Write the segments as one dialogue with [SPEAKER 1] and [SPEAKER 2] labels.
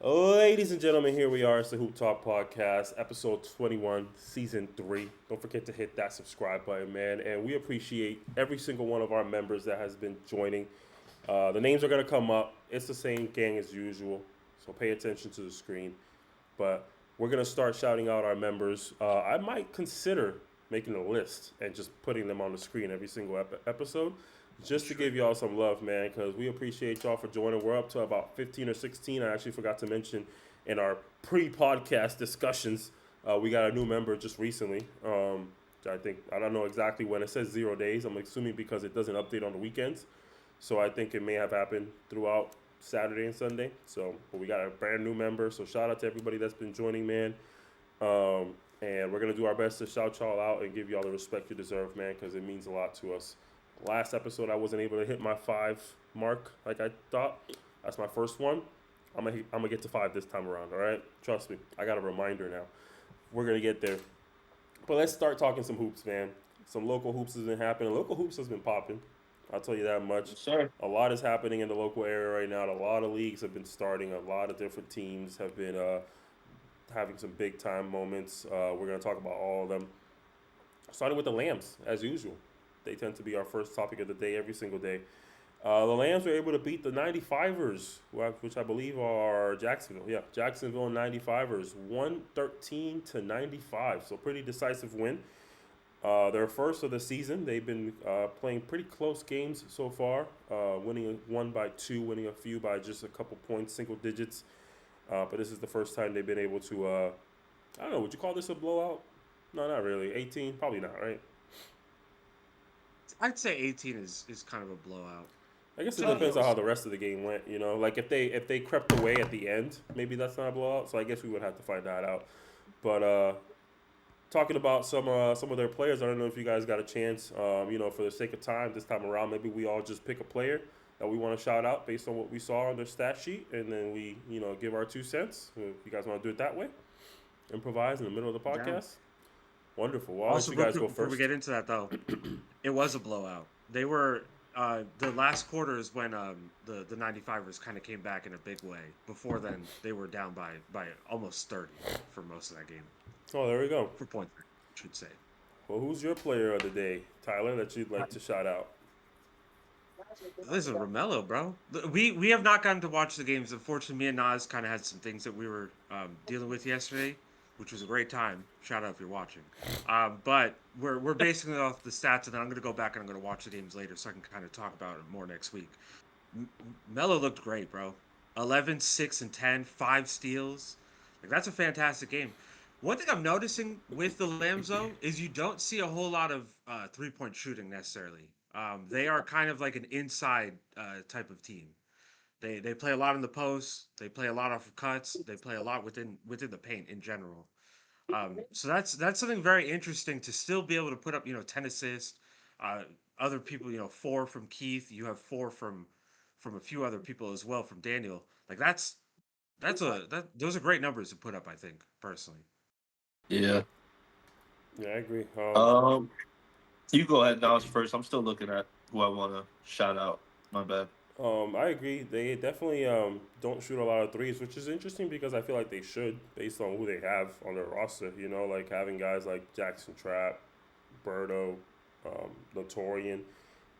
[SPEAKER 1] Ladies and gentlemen, here we are. It's the Hooptalk podcast, episode 21, season 3. Don't forget to hit that subscribe button, man. And we appreciate every single one of our members that has been joining. The names are going to come up. It's the same gang as usual, so pay attention to the screen. But we're going to start shouting out our members. I might consider making a list and just putting them on the screen every single episode just to give y'all some love, man, because we appreciate y'all for joining. We're up to about 15 or 16. I actually forgot to mention in our pre-podcast discussions, we got a new member just recently. I don't know exactly when. It says 0 days. I'm assuming because it doesn't update on the weekends. So I think it may have happened throughout Saturday and Sunday. But we got a brand new member. So shout out to everybody that's been joining, man. And we're gonna do our best to shout y'all out and give y'all the respect you deserve, man, because it means a lot to us. Last episode, I wasn't able to hit my 5 mark like I thought. That's my first one. I'm gonna get to 5 this time around. All right, trust me. I got a reminder now. We're gonna get there. But let's start talking some hoops, man. Some local hoops has been happening. Local hoops has been popping. I'll tell you that much.
[SPEAKER 2] Yes, sir.
[SPEAKER 1] A lot is happening in the local area right now. A lot of leagues have been starting. A lot of different teams have been having some big time moments. We're gonna talk about all of them. Starting with the Lambs, as usual. They tend to be our first topic of the day every single day. The Lambs were able to beat the 95ers, which I believe are Jacksonville. Yeah, Jacksonville 95ers, 113 to 95. So pretty decisive win. Their first of the season. They've been playing pretty close games so far, winning one by 2, winning a few by just a couple points, single digits. But this is the first time they've been able to, I don't know, would you call this a blowout? No, not really. 18? Probably not, right?
[SPEAKER 3] I'd say 18 is kind of a blowout.
[SPEAKER 1] I guess it
[SPEAKER 3] To
[SPEAKER 1] depends
[SPEAKER 3] me,
[SPEAKER 1] on how the rest of the game went. Like if they crept away at the end, maybe that's not a blowout. So I guess we would have to find that out. But talking about some of their players, I don't know if you guys got a chance. For the sake of time, this time around, maybe we all just pick a player that we want to shout out based on what we saw on their stat sheet, and then we give our 2 cents. If you guys want to do it that way, improvise in the middle of the
[SPEAKER 3] down.
[SPEAKER 1] podcast. Wonderful. Well, I'll let
[SPEAKER 3] Also,
[SPEAKER 1] you
[SPEAKER 3] real
[SPEAKER 1] guys
[SPEAKER 3] quick
[SPEAKER 1] go
[SPEAKER 3] before we
[SPEAKER 1] first.
[SPEAKER 3] get into that though, it was a blowout. They were the last quarter is when the 95ers kind of came back in a big way. Before then, they were down by almost 30 for most of that game.
[SPEAKER 1] Oh, there we go.
[SPEAKER 3] For points, I should say.
[SPEAKER 1] Well, who's your player of the day, Tyler, that you'd like to shout out?
[SPEAKER 3] This is Romello, bro. We have not gotten to watch the games. Unfortunately, me and Nas kind of had some things that we were dealing with yesterday, which was a great time. Shout out if you're watching. But we're basing it off the stats, and then I'm gonna go back and I'm gonna watch the games later, so I can kind of talk about it more next week. Melo looked great, bro. 11, 6, and 10, 5 steals. Like that's a fantastic game. One thing I'm noticing with the Lambs though is you don't see a whole lot of 3-point shooting necessarily. They are kind of like an inside type of team. They play a lot in the post. They play a lot off of cuts. They play a lot within the paint in general. So that's something very interesting to still be able to put up 10 assists. Uh, Other people 4 from Keith. You have 4 from a few other people as well from Daniel. Like that those are great numbers to put up. I think personally.
[SPEAKER 2] Yeah.
[SPEAKER 1] Yeah, I agree.
[SPEAKER 2] Um, you go ahead, Nas, first. I'm still looking at who I want to shout out. My bad.
[SPEAKER 1] I agree. They definitely don't shoot a lot of threes, which is interesting because I feel like they should, based on who they have on their roster. Like having guys like Jackson Trap, Berto, Notorian.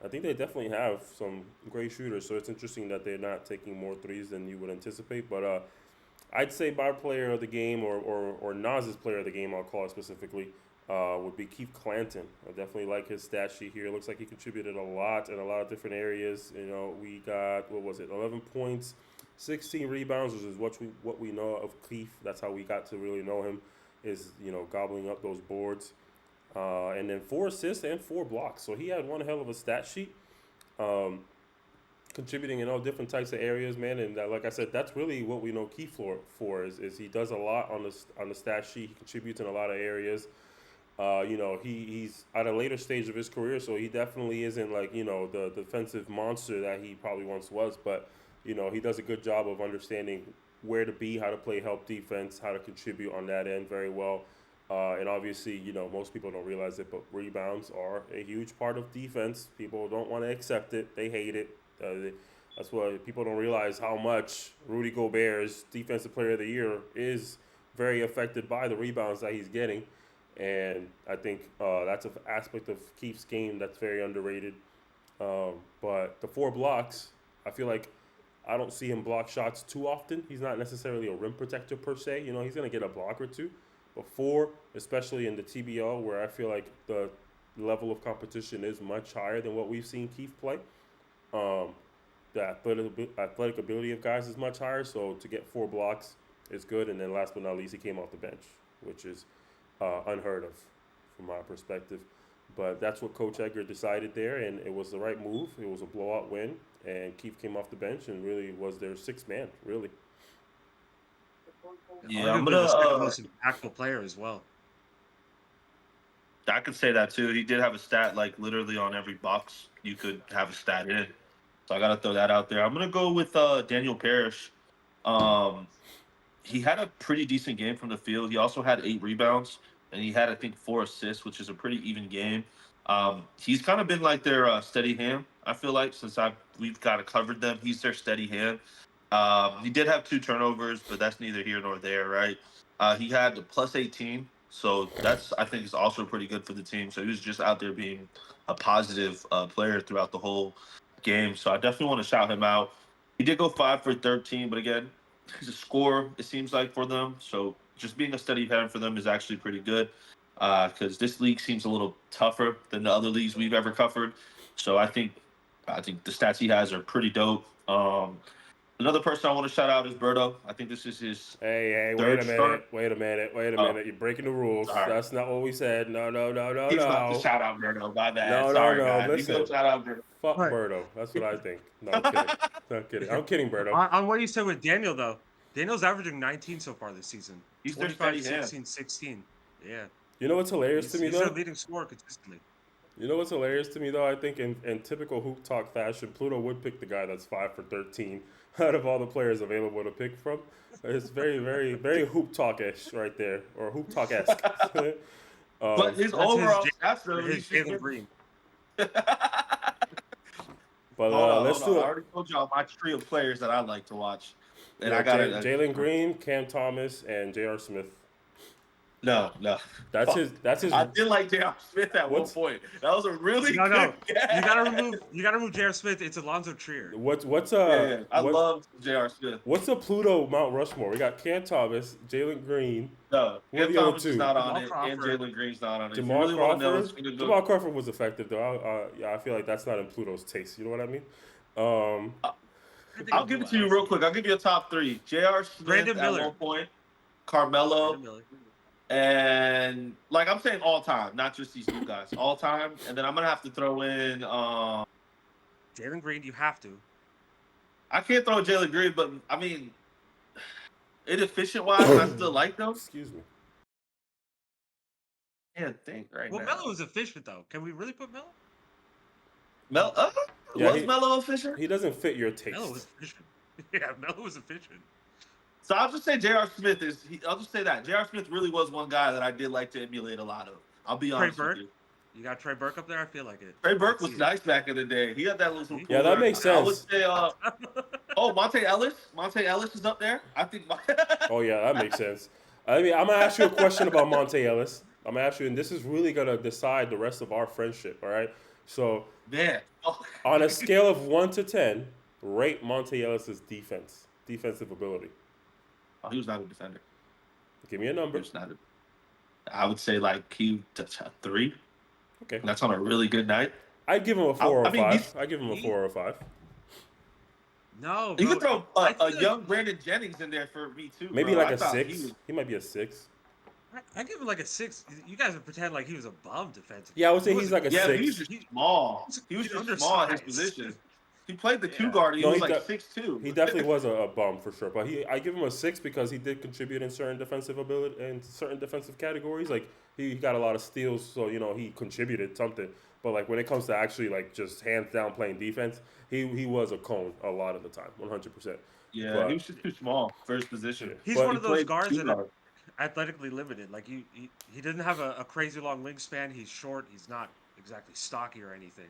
[SPEAKER 1] I think they definitely have some great shooters, so it's interesting that they're not taking more threes than you would anticipate. But I'd say my player of the game, or Nas's player of the game, I'll call it specifically, would be Keith Clanton. I definitely like his stat sheet here. It looks like he contributed a lot in a lot of different areas. We got, what was it, 11 points, 16 rebounds, which is what we know of Keith. That's how we got to really know him, is gobbling up those boards. And then 4 assists and 4 blocks. So he had one hell of a stat sheet. Um, Contributing in all different types of areas, man. And like I said, that's really what we know Keith for is he does a lot on the stat sheet. He contributes in a lot of areas. He's at a later stage of his career, so he definitely isn't like the defensive monster that he probably once was. But he does a good job of understanding where to be, how to play help defense, how to contribute on that end very well. And obviously, most people don't realize it, but rebounds are a huge part of defense. People don't want to accept it; they hate it. That's why people don't realize how much Rudy Gobert's Defensive Player of the Year is very affected by the rebounds that he's getting. And I think that's an aspect of Keith's game that's very underrated. But the 4 blocks, I feel like I don't see him block shots too often. He's not necessarily a rim protector per se. He's going to get a block or two. But 4, especially in the TBL, where I feel like the level of competition is much higher than what we've seen Keith play. Um, the athletic ability of guys is much higher. So to get 4 blocks is good. And then last but not least, he came off the bench, which is unheard of from my perspective. But that's what Coach Edgar decided there, and it was the right move. It was a blowout win, and Keith came off the bench and really was their 6th man, really.
[SPEAKER 2] Yeah, I'm
[SPEAKER 3] Arguably
[SPEAKER 2] gonna.
[SPEAKER 3] the second most impactful player as well.
[SPEAKER 2] I could say that too. He did have a stat like literally on every box you could have a stat in. So I gotta throw that out there. I'm gonna go with Daniel Parrish. He had a pretty decent game from the field. He also had 8 rebounds, and he had I think 4 assists, which is a pretty even game. He's kind of been like their steady hand. I feel like since we've kind of covered them, he's their steady hand. He did have 2 turnovers, but that's neither here nor there, right? He had a plus 18, so that's I think is also pretty good for the team. So he was just out there being a positive player throughout the whole game. So I definitely want to shout him out. He did go 5 for 13, but again, he's a scorer, it seems like, for them. So just being a steady hand for them is actually pretty good because this league seems a little tougher than the other leagues we've ever covered. So I think the stats he has are pretty dope. Another person I want to shout out is Berto. I think this is his
[SPEAKER 1] Hey,
[SPEAKER 2] third
[SPEAKER 1] wait a minute.
[SPEAKER 2] Oh,
[SPEAKER 1] You're breaking the rules.
[SPEAKER 2] sorry.
[SPEAKER 1] That's not what we said. No.
[SPEAKER 2] He's not the shout out Berto. My bad.
[SPEAKER 1] No.
[SPEAKER 2] Sorry, guys. You
[SPEAKER 1] Listen,
[SPEAKER 2] go shout out Berto.
[SPEAKER 1] fuck
[SPEAKER 3] Right.
[SPEAKER 1] Birdo. That's what I think. No, I'm kidding. I'm kidding, Birdo.
[SPEAKER 3] On what you said with Daniel, though, Daniel's averaging 19 so far this season.
[SPEAKER 2] He's their
[SPEAKER 3] 25,
[SPEAKER 2] steady hand.
[SPEAKER 3] 16, 16. Yeah.
[SPEAKER 1] You know what's hilarious to me,
[SPEAKER 3] He's
[SPEAKER 1] though?
[SPEAKER 3] their leading scorer consistently.
[SPEAKER 1] You know what's hilarious to me, though? I think in typical Hoop Talk fashion, Pluto would pick the guy that's 5 for 13 out of all the players available to pick from. It's very, very, very Hoop Talk-ish right there, or Hoop Talk-esque.
[SPEAKER 2] But his
[SPEAKER 3] That's
[SPEAKER 2] overall
[SPEAKER 3] his
[SPEAKER 2] stats, though,
[SPEAKER 3] his Jalen Green.
[SPEAKER 1] But let's do
[SPEAKER 2] I
[SPEAKER 1] it.
[SPEAKER 2] already told y'all my tree of players that I like to watch. And
[SPEAKER 1] Yeah,
[SPEAKER 2] I got
[SPEAKER 1] Jalen Green, Cam Thomas, and J.R. Smith.
[SPEAKER 2] No.
[SPEAKER 1] That's
[SPEAKER 2] Fuck.
[SPEAKER 1] his.
[SPEAKER 2] I did like J.R. Smith at one
[SPEAKER 1] What's-
[SPEAKER 2] point. That was a really
[SPEAKER 3] No.
[SPEAKER 2] good
[SPEAKER 3] You gotta remove J.R. Smith. It's Alonzo Trier.
[SPEAKER 2] I love J.R. Smith.
[SPEAKER 1] What's a Pluto Mount Rushmore? We got Cam Thomas, Jalen Green,
[SPEAKER 2] No,
[SPEAKER 1] Who are
[SPEAKER 2] Cam
[SPEAKER 1] the other
[SPEAKER 2] Thomas is
[SPEAKER 1] two?
[SPEAKER 2] not on
[SPEAKER 3] Jamal
[SPEAKER 2] it,
[SPEAKER 3] Crawford.
[SPEAKER 2] and Jalen Green's not on it. If you
[SPEAKER 1] Jamal
[SPEAKER 2] really want to know,
[SPEAKER 1] Crawford.
[SPEAKER 2] it's gonna go-
[SPEAKER 1] Jamal Crawford was effective though. I feel like that's not in Pluto's taste. You know what I mean?
[SPEAKER 2] I'll give it to you real quick. I'll give you a top 3. J.R. Smith
[SPEAKER 3] Brandon
[SPEAKER 2] at
[SPEAKER 3] Miller.
[SPEAKER 2] one point, Carmelo,
[SPEAKER 3] Brandon Miller.
[SPEAKER 2] and like I'm saying all time, not just these two guys, all time. And then I'm gonna have to throw in.
[SPEAKER 3] Jalen Green, you have to.
[SPEAKER 2] I can't throw Jalen Green, but I mean, inefficient wise, I still like them.
[SPEAKER 1] Excuse me.
[SPEAKER 2] Can't think right
[SPEAKER 3] Well,
[SPEAKER 2] now.
[SPEAKER 3] Melo was efficient, though. Can we really put Melo?
[SPEAKER 1] Yeah,
[SPEAKER 2] Was Melo efficient?
[SPEAKER 1] He doesn't fit your taste.
[SPEAKER 3] Melo was efficient. Yeah, Melo was efficient.
[SPEAKER 2] So I'll just say J.R. Smith is. I'll just say that J.R. Smith really was one guy that I did like to emulate a lot of. I'll be honest
[SPEAKER 3] Burke?
[SPEAKER 2] with you.
[SPEAKER 3] You got Trey Burke up there? I feel like it.
[SPEAKER 2] Trey Burke was
[SPEAKER 3] See it.
[SPEAKER 2] nice back in the day. He had that little.
[SPEAKER 1] Yeah, that makes
[SPEAKER 2] I would
[SPEAKER 1] sense.
[SPEAKER 2] say. Monte Ellis. Monte Ellis is up there. I think.
[SPEAKER 1] Oh yeah, that makes sense. I mean, I'm gonna ask you a question about Monte Ellis. I'm gonna ask you, and this is really gonna decide the rest of our friendship. All right. So
[SPEAKER 2] Man.
[SPEAKER 1] on a scale of 1 to 10, rate Monte Ellis's defensive ability.
[SPEAKER 2] Oh, he was not a defender.
[SPEAKER 1] Give me a
[SPEAKER 2] He
[SPEAKER 1] number.
[SPEAKER 2] was not. I would say like he 3.
[SPEAKER 1] Okay.
[SPEAKER 2] That's on a really good night.
[SPEAKER 1] I'd give him a 4 or
[SPEAKER 2] I mean,
[SPEAKER 1] 5. I'd give him a 4 or 5.
[SPEAKER 3] No,
[SPEAKER 2] You
[SPEAKER 3] bro.
[SPEAKER 2] could throw
[SPEAKER 3] I
[SPEAKER 2] a
[SPEAKER 3] feel like-
[SPEAKER 2] young Brandon Jennings in there for me too.
[SPEAKER 1] Maybe
[SPEAKER 2] bro.
[SPEAKER 1] like
[SPEAKER 2] I
[SPEAKER 1] a
[SPEAKER 2] thought
[SPEAKER 1] 6. He might be a 6.
[SPEAKER 3] I give him like a 6. You guys would pretend like he was a bum defensive.
[SPEAKER 1] Yeah, I would say
[SPEAKER 3] He
[SPEAKER 1] he's
[SPEAKER 3] wasn't-
[SPEAKER 1] like a
[SPEAKER 2] Yeah,
[SPEAKER 1] 6.
[SPEAKER 2] he was just small. He was
[SPEAKER 3] He's
[SPEAKER 2] just small at his
[SPEAKER 3] undersized.
[SPEAKER 2] position. He played the
[SPEAKER 3] Yeah.
[SPEAKER 2] 2 guard. He
[SPEAKER 1] No,
[SPEAKER 2] was
[SPEAKER 1] he
[SPEAKER 2] like
[SPEAKER 1] de-
[SPEAKER 2] 6'2".
[SPEAKER 1] He definitely was a bum for sure, but I give him a 6 because he did contribute in certain defensive ability and certain defensive categories. Like he got a lot of steals, so he contributed something. But like when it comes to actually like just hands down playing defense, he was a cone a lot of the time, 100%.
[SPEAKER 2] Yeah,
[SPEAKER 1] But-
[SPEAKER 2] he was just too small for his position.
[SPEAKER 3] He's
[SPEAKER 1] But
[SPEAKER 3] one
[SPEAKER 2] He
[SPEAKER 3] of those
[SPEAKER 2] played
[SPEAKER 3] guards
[SPEAKER 2] 2
[SPEAKER 3] that are
[SPEAKER 2] guard.
[SPEAKER 3] athletically limited. Like he doesn't have a crazy long wingspan. He's short. He's not exactly stocky or anything.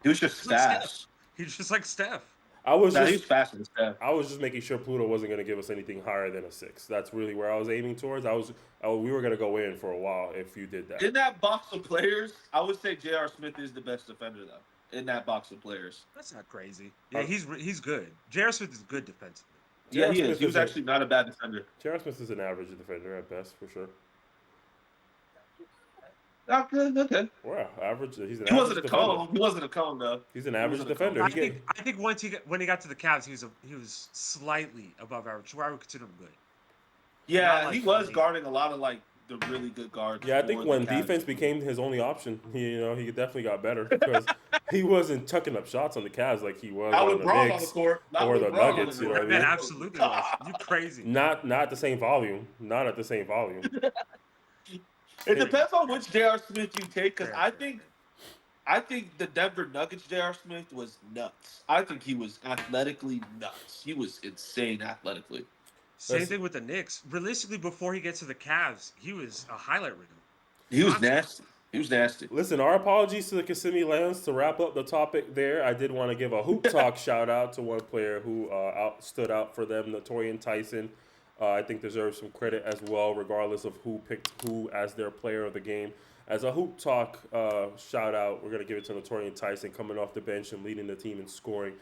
[SPEAKER 2] He was just
[SPEAKER 3] He's like
[SPEAKER 2] fast.
[SPEAKER 3] He's just like Steph.
[SPEAKER 1] I was
[SPEAKER 2] Nah,
[SPEAKER 1] just
[SPEAKER 2] he's fast as hell.
[SPEAKER 1] I was just making sure Pluto wasn't going to give us anything higher than a 6. That's really where I was aiming towards. We were going to go in for a while if you did that.
[SPEAKER 2] In that box of players, I would say J.R. Smith is the best defender though. In that box of players.
[SPEAKER 3] That's not crazy.
[SPEAKER 1] Uh,
[SPEAKER 3] Yeah, he's good. J.R. Smith is good defensively.
[SPEAKER 2] Yeah,
[SPEAKER 1] J.R.
[SPEAKER 2] he is.
[SPEAKER 1] Smith
[SPEAKER 2] He was
[SPEAKER 1] is a
[SPEAKER 2] actually not a bad defender.
[SPEAKER 1] J.R. Smith is an average defender at best for sure.
[SPEAKER 2] Okay, okay.
[SPEAKER 1] Wow, average. He's an
[SPEAKER 2] He wasn't
[SPEAKER 1] average
[SPEAKER 2] a
[SPEAKER 1] defender.
[SPEAKER 2] cone. He wasn't a cone though.
[SPEAKER 1] He's an
[SPEAKER 2] He
[SPEAKER 1] average
[SPEAKER 2] wasn't a cone.
[SPEAKER 1] defender.
[SPEAKER 3] I think once when he got to the Cavs, he was slightly above average, where I would consider him good.
[SPEAKER 2] Yeah,
[SPEAKER 3] like
[SPEAKER 2] he was
[SPEAKER 3] elite.
[SPEAKER 2] guarding a lot of like the really good guards.
[SPEAKER 1] Yeah, I think
[SPEAKER 2] for
[SPEAKER 1] when
[SPEAKER 2] the Cavs.
[SPEAKER 1] defense became his only option, he definitely got better because he wasn't chucking up shots on the Cavs like he was
[SPEAKER 2] Not
[SPEAKER 1] on
[SPEAKER 2] with
[SPEAKER 1] the
[SPEAKER 2] Braun on the
[SPEAKER 1] Knicks
[SPEAKER 2] court. Not
[SPEAKER 1] or
[SPEAKER 2] with
[SPEAKER 1] the
[SPEAKER 2] Braun on
[SPEAKER 1] Nuggets.
[SPEAKER 2] the
[SPEAKER 1] You know
[SPEAKER 2] court.
[SPEAKER 1] what I
[SPEAKER 3] Man,
[SPEAKER 1] mean?
[SPEAKER 3] absolutely was. You crazy.
[SPEAKER 1] Not at the same volume. Not at the same volume.
[SPEAKER 2] It depends on which J.R. Smith you take, because
[SPEAKER 3] Fair,
[SPEAKER 2] I
[SPEAKER 3] fair,
[SPEAKER 2] think
[SPEAKER 3] fair.
[SPEAKER 2] I think the Denver Nuggets J.R. Smith was nuts. I think he was athletically nuts. He was insane athletically.
[SPEAKER 3] Same
[SPEAKER 1] Listen.
[SPEAKER 3] thing with the Knicks. Realistically, before he gets to the Cavs, he was a highlight reel.
[SPEAKER 2] He was
[SPEAKER 3] Constantly.
[SPEAKER 2] nasty. He was nasty.
[SPEAKER 1] Listen, our apologies to the Kissimmee Lions. To wrap up the topic there, I did want to give a Hoop Talk shout out to one player who stood out for them, Torian Tyson. I think deserves some credit as well, regardless of who picked who as their player of the game. As a Hoop Talk shout out, we're going to give it to Torian Tyson coming off the bench and leading the team in scoring.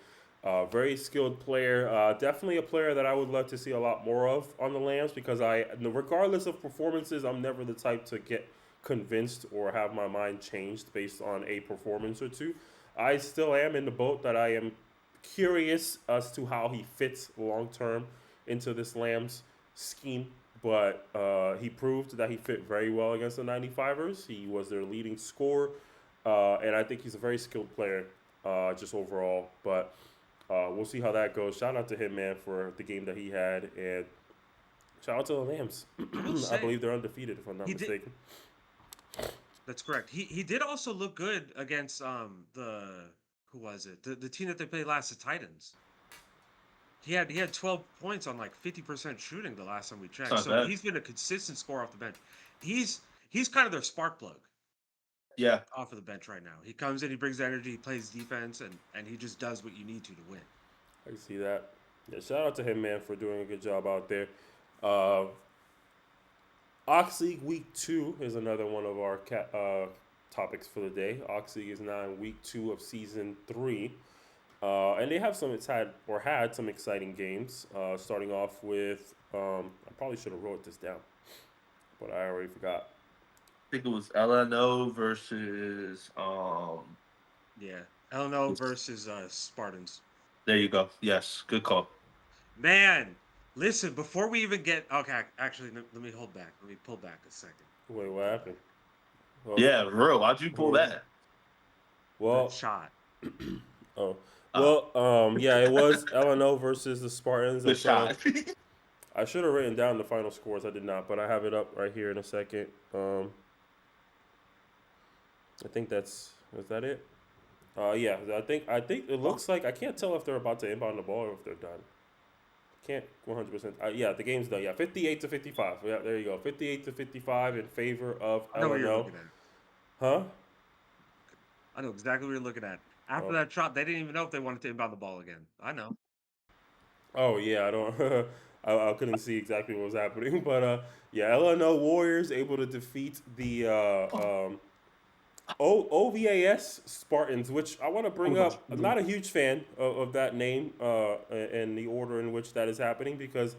[SPEAKER 1] Very skilled player. Definitely a player that I would love to see a lot more of on the Lambs because regardless of performances, I'm never the type to get convinced or have my mind changed based on a performance or two. I still am in the boat that I am curious as to how he fits long term into this Lambs scheme. But he proved that he fit very well against the 95ers. He was their leading scorer. And I think he's a very skilled player just overall. But we'll see how that goes. Shout out to him, man, for the game that he had. And shout out to the Lambs. I believe they're undefeated, if I'm not mistaken.
[SPEAKER 3] That's correct. He did also look good against the who was it? The team that they played last, the Titans. He had 12 points on like 50% shooting the last time we checked.
[SPEAKER 2] Not
[SPEAKER 3] So
[SPEAKER 2] bad.
[SPEAKER 3] he's been a consistent scorer off the bench. He's kind of their spark plug
[SPEAKER 2] Yeah.
[SPEAKER 3] off of the bench right now. He comes in, he brings energy, he plays defense, and he just does what you need to win.
[SPEAKER 1] I can see that. Yeah, shout out to him, man, for doing a good job out there. Oxleague Week 2 is another one of our topics for the day. Oxleague is now in Week 2 of Season 3. And they have had some exciting games. Starting off with, I probably should have wrote this down, but I already forgot.
[SPEAKER 2] I think it was LNO versus
[SPEAKER 3] Yeah. LNO versus Spartans.
[SPEAKER 2] There you go. Yes, good call.
[SPEAKER 3] Man, listen, before we even get okay, actually let me hold back. Let me pull back a second.
[SPEAKER 1] Wait, what happened? Well,
[SPEAKER 2] Yeah, bro. Why'd you pull that?
[SPEAKER 1] Well,
[SPEAKER 3] That shot.
[SPEAKER 1] oh. Well, yeah, it was LNO versus the Spartans.
[SPEAKER 2] The shot.
[SPEAKER 1] I should have written down the final scores. I did not, but I have it up right here in a second. I think is that it? Yeah, I think it looks like I can't tell if they're about to inbound the ball or if they're done. Can't 100%. Yeah, the game's done. Yeah, 58-55. Yeah, there you go. 58-55 in favor of
[SPEAKER 3] I know what you're
[SPEAKER 1] LNO.
[SPEAKER 3] looking at.
[SPEAKER 1] Huh?
[SPEAKER 3] I know exactly what you're looking at. After
[SPEAKER 1] Oh.
[SPEAKER 3] that shot, they didn't even know if they wanted to inbound the ball again. I know.
[SPEAKER 1] Oh yeah, I don't. I couldn't see exactly what was happening, but yeah, LNO Warriors able to defeat the OVAS Spartans, which I want to bring up. I'm not a huge fan of that name and the order in which that is happening because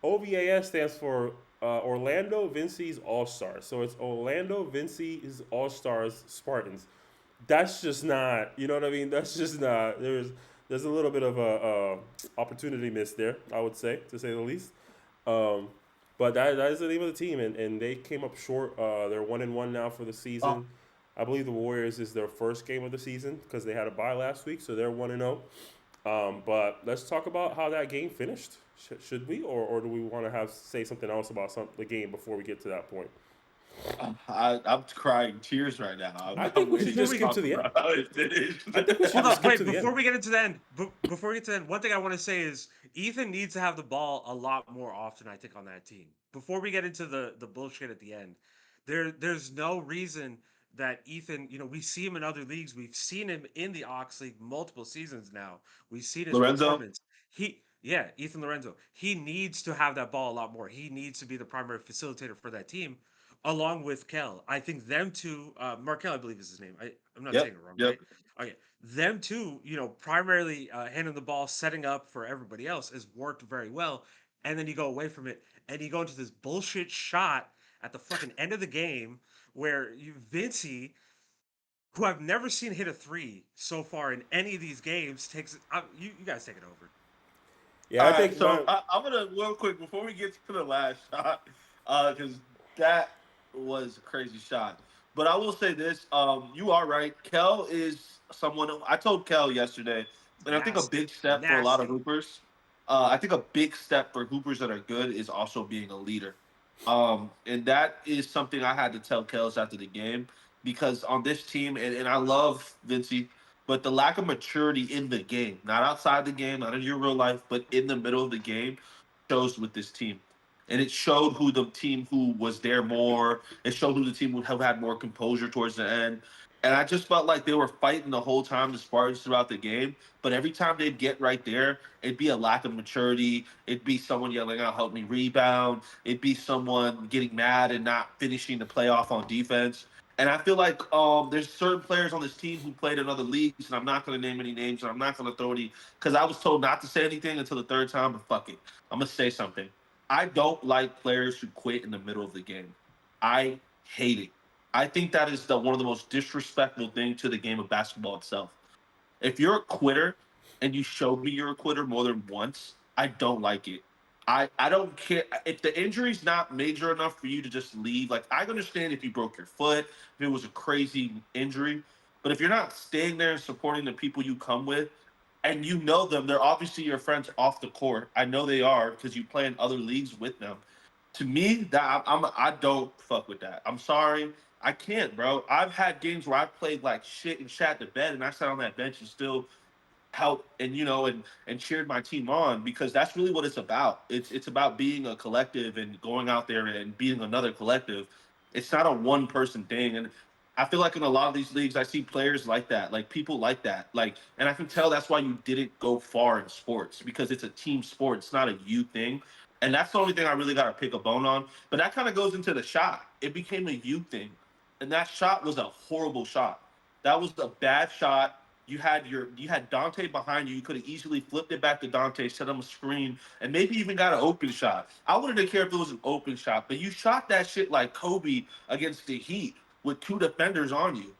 [SPEAKER 1] OVAS stands for Orlando Vinci's All Stars. So it's Orlando Vinci's All Stars Spartans. That's just not, you know what I mean? That's just not. There's a little bit of a opportunity miss there, I would say, to say the least. But that is the name of the team, and they came up short. They're 1-1 now for the season. I believe the Warriors is their first game of the season because they had a bye last week, so they're 1-0. But let's talk about how that game finished. Should we, or do we want to say something else about the game before we get to that point?
[SPEAKER 2] I'm crying tears right now.
[SPEAKER 1] I think we should just skip to the end. I think we should just skip to the end.
[SPEAKER 3] Before we get into the end, one thing I want to say is Ethan needs to have the ball a lot more often, I think, on that team. Before we get into the bullshit at the end, there's no reason that Ethan, we see him in other leagues. We've seen him in the Oxleague multiple seasons now. We've seen his
[SPEAKER 2] Lorenzo.
[SPEAKER 3] performance. Yeah, Ethan Lorenzo. He needs to have that ball a lot more. He needs to be the primary facilitator for that team, along with Kel. I think them two, Markel, I believe is his name. I'm not saying
[SPEAKER 2] Yep.
[SPEAKER 3] it wrong,
[SPEAKER 2] Yep.
[SPEAKER 3] right? Okay, them two, primarily handing the ball, setting up for everybody else has worked very well. And then you go away from it, and you go into this bullshit shot at the fucking end of the game where Vincey, who I've never seen hit a three so far in any of these games, takes it. You guys take it over.
[SPEAKER 1] Yeah,
[SPEAKER 2] All
[SPEAKER 1] I
[SPEAKER 2] right,
[SPEAKER 1] think
[SPEAKER 2] so
[SPEAKER 1] my
[SPEAKER 2] I'm gonna real quick before we get to the last shot, because that was a crazy shot. But I will say this: you are right. Kel is someone I told Kel yesterday, and I think a
[SPEAKER 3] Nasty,
[SPEAKER 2] big step for a lot of
[SPEAKER 3] nasty.
[SPEAKER 2] hoopers. I think a big step for hoopers that are good is also being a leader. And that is something I had to tell Kels after the game because on this team, and I love Vincey, but the lack of maturity in the game, not outside the game, not in your real life, but in the middle of the game, shows with this team. And it showed who the team who was there more. It showed who the team would have had more composure towards the end. And I just felt like they were fighting the whole time, the Spartans throughout the game. But every time they'd get right there, it'd be a lack of maturity. It'd be someone yelling out, "Help me rebound." It'd be someone getting mad and not finishing the playoff on defense. And I feel like there's certain players on this team who played in other leagues, and I'm not going to name any names, and I'm not going to throw any because I was told not to say anything until the third time. But fuck it, I'm gonna say something. I don't like players who quit in the middle of the game. I hate it. I think that is one of the most disrespectful thing to the game of basketball itself. If you're a quitter and you showed me you're a quitter more than once, I don't like it. I don't care if the injury's not major enough for you to just leave. Like I understand if you broke your foot, if it was a crazy injury, but if you're not staying there and supporting the people you come with, and you know them, they're obviously your friends off the court. I know they are because you play in other leagues with them. To me, that I don't fuck with that. I'm sorry, I can't, bro. I've had games where I played like shit and shat the bed, and I sat on that bench and still help and and cheered my team on because that's really what it's about. It's about being a collective and going out there and being another collective. It's not a one person thing. And I feel like in a lot of these leagues I see players like that, like people like that. Like and I can tell that's why you didn't go far in sports because it's a team sport. It's not a you thing. And that's the only thing I really got to pick a bone on. But that kind of goes into the shot. It became a you thing. And that shot was a horrible shot. That was a bad shot. You had Dante behind you. You could have easily flipped it back to Dante, set him a screen, and maybe even got an open shot. I wouldn't have cared if it was an open shot, but you shot that shit like Kobe against the Heat with two defenders on you.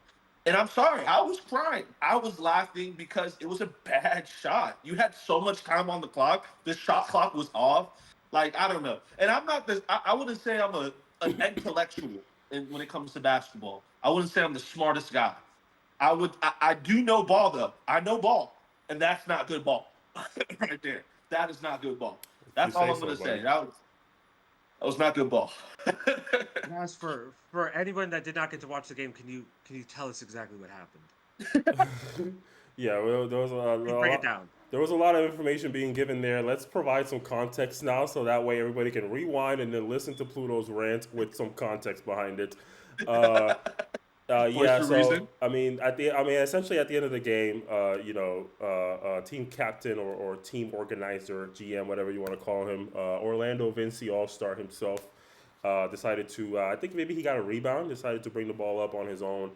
[SPEAKER 2] And I'm sorry, I was crying. I was laughing because it was a bad shot. You had so much time on the clock. The shot clock was off. Like I don't know. And I'm not this. I wouldn't say I'm an intellectual when it comes to basketball. I wouldn't say I'm the smartest guy. I do know ball though. I know ball, and that's not good ball right there. That is not good ball.
[SPEAKER 1] if you
[SPEAKER 2] That's all
[SPEAKER 1] say
[SPEAKER 2] I'm
[SPEAKER 1] so,
[SPEAKER 2] gonna say.
[SPEAKER 1] buddy.
[SPEAKER 2] That was not good ball.
[SPEAKER 3] And as for anyone that did not get to watch the game, can you tell us exactly what happened?
[SPEAKER 1] Yeah, well,
[SPEAKER 3] Break it down.
[SPEAKER 1] there was a lot of information being given there. Let's provide some context now, so that way everybody can rewind and then listen to Pluto's rant with some context behind it. Uh,
[SPEAKER 2] Voice
[SPEAKER 1] yeah,
[SPEAKER 2] for
[SPEAKER 1] so
[SPEAKER 2] reason.
[SPEAKER 1] essentially at the end of the game, team captain or team organizer, GM, whatever you want to call him, Orlando Vinci All Star himself, decided to. I think maybe he got a rebound. Decided to bring the ball up on his own.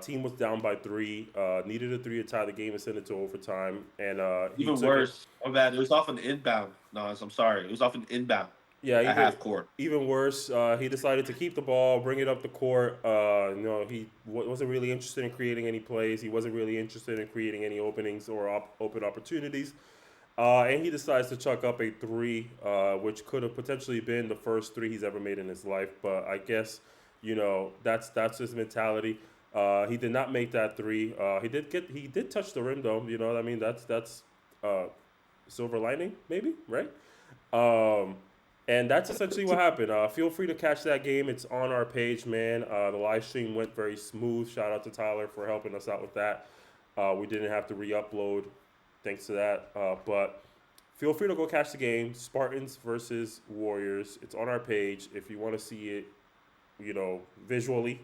[SPEAKER 1] Team was down by three. Needed a three to tie the game and send it to overtime, and he
[SPEAKER 2] Even
[SPEAKER 1] took it.
[SPEAKER 2] worse. Oh bad. It was off an inbound. No, I'm sorry. It was off an inbound
[SPEAKER 1] Yeah,
[SPEAKER 2] at half court.
[SPEAKER 1] even worse, he decided to keep the ball, bring it up the court. He wasn't really interested in creating any plays. He wasn't really interested in creating any openings or open opportunities. And he decides to chuck up a three, which could have potentially been the first three he's ever made in his life. But I guess that's his mentality. He did not make that three. He did touch the rim though. You know what I mean? That's uh, silver lining maybe, right? Um, and that's essentially what happened. Feel free to catch that game. It's on our page, man. The live stream went very smooth. Shout out to Tyler for helping us out with that. We didn't have to re-upload thanks to that. But feel free to go catch the game. Spartans versus Warriors. It's on our page if you want to see it, visually.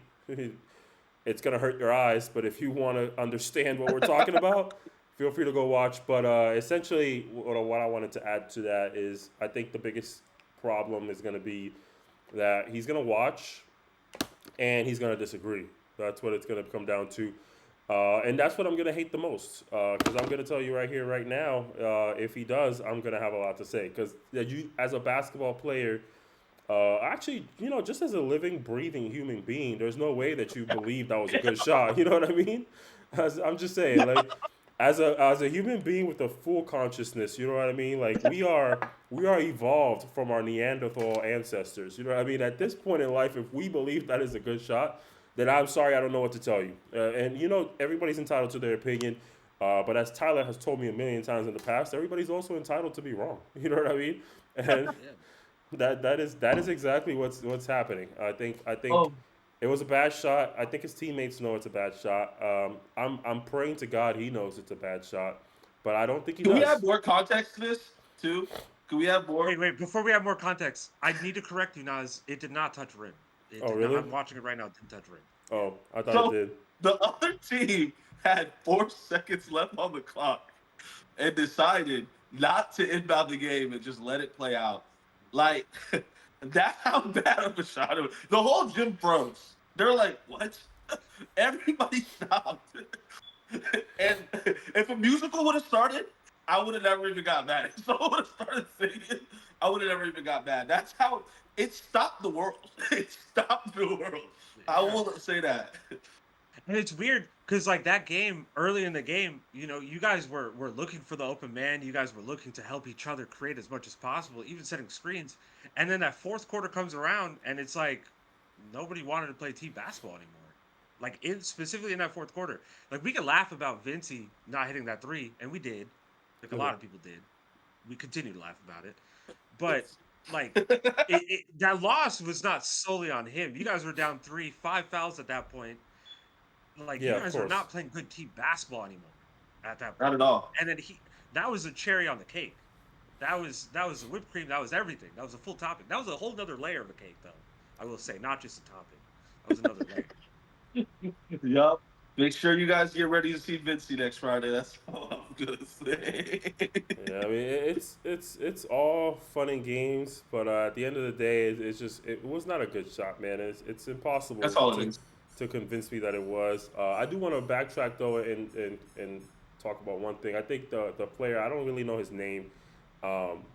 [SPEAKER 1] it's gonna hurt your eyes. But if you want to understand what we're talking about, feel free to go watch. But essentially, what I wanted to add to that is I think the biggest problem is gonna be that he's gonna watch and he's gonna disagree. That's what it's gonna come down to. And that's what I'm gonna hate the most, because I'm gonna tell you right here, right now, if he does, I'm gonna have a lot to say. Because you, as a basketball player, actually, just as a living, breathing human being, there's no way that you believe that was a good shot. You know what I mean? I'm just saying, like, as a human being with a full consciousness, you know what I mean? Like, we are evolved from our Neanderthal ancestors. You know what I mean? At this point in life, if we believe that is a good shot, then I'm sorry, I don't know what to tell you. And everybody's entitled to their opinion. But as Tyler has told me a million times in the past, everybody's also entitled to be wrong. You know what I mean? And
[SPEAKER 3] Yeah.
[SPEAKER 1] that is exactly what's happening. I think
[SPEAKER 2] Oh,
[SPEAKER 1] it was a bad shot. I think his teammates know it's a bad shot. I'm praying to God he knows it's a bad shot, but I don't think he
[SPEAKER 2] can we add
[SPEAKER 1] does.
[SPEAKER 2] more context to this too? Can we add more?
[SPEAKER 3] Wait. Before we have more context, I need to correct you, Nas. It did not touch rim. It
[SPEAKER 1] Oh
[SPEAKER 3] did not.
[SPEAKER 1] really?
[SPEAKER 3] I'm watching it right now. It didn't touch rim. Yeah.
[SPEAKER 1] Oh, I thought it
[SPEAKER 2] So
[SPEAKER 1] did.
[SPEAKER 2] the other team had 4 seconds left on the clock and decided not to inbound the game and just let it play out. Like that's how bad of a shot it was. The whole gym froze. They're like, "What?" Everybody stopped. And if a musical would have started, I would have never even got mad. If someone would have started singing, I would have never even got mad. That's how it stopped the world. It stopped the world. I
[SPEAKER 3] Yeah.
[SPEAKER 2] will say that.
[SPEAKER 3] And it's weird because like that game early in the game, you guys were looking for the open man. You guys were looking to help each other create as much as possible, even setting screens. And then that fourth quarter comes around, and it's like nobody wanted to play team basketball anymore. Like specifically in that fourth quarter, like we could laugh about Vincey not hitting that three, and we did. Like a
[SPEAKER 1] Mhm.
[SPEAKER 3] lot of people did. We continue to laugh about it, but like that loss was not solely on him. You guys were down three, 5 fouls at that point. Like you
[SPEAKER 1] Yeah, of
[SPEAKER 3] guys were
[SPEAKER 1] course.
[SPEAKER 3] not playing good team basketball anymore at that
[SPEAKER 2] Not
[SPEAKER 3] point.
[SPEAKER 2] at all.
[SPEAKER 3] And then that was a cherry on the cake. That was the whipped cream. That was everything. That was a full topping. That was a whole nother layer of the cake, though. I will say, not just a topping. That was another layer.
[SPEAKER 2] Yup. Make sure you guys get ready to see Vinci next Friday. That's all I'm gonna say.
[SPEAKER 1] Yeah, I mean it's all fun and games, but at the end of the day, it was not a good shot, man. It's
[SPEAKER 2] That's
[SPEAKER 1] impossible
[SPEAKER 2] all it
[SPEAKER 1] to
[SPEAKER 2] is.
[SPEAKER 1] convince me that it was. I do want to backtrack though and talk about one thing. I think the player, I don't really know his name, um,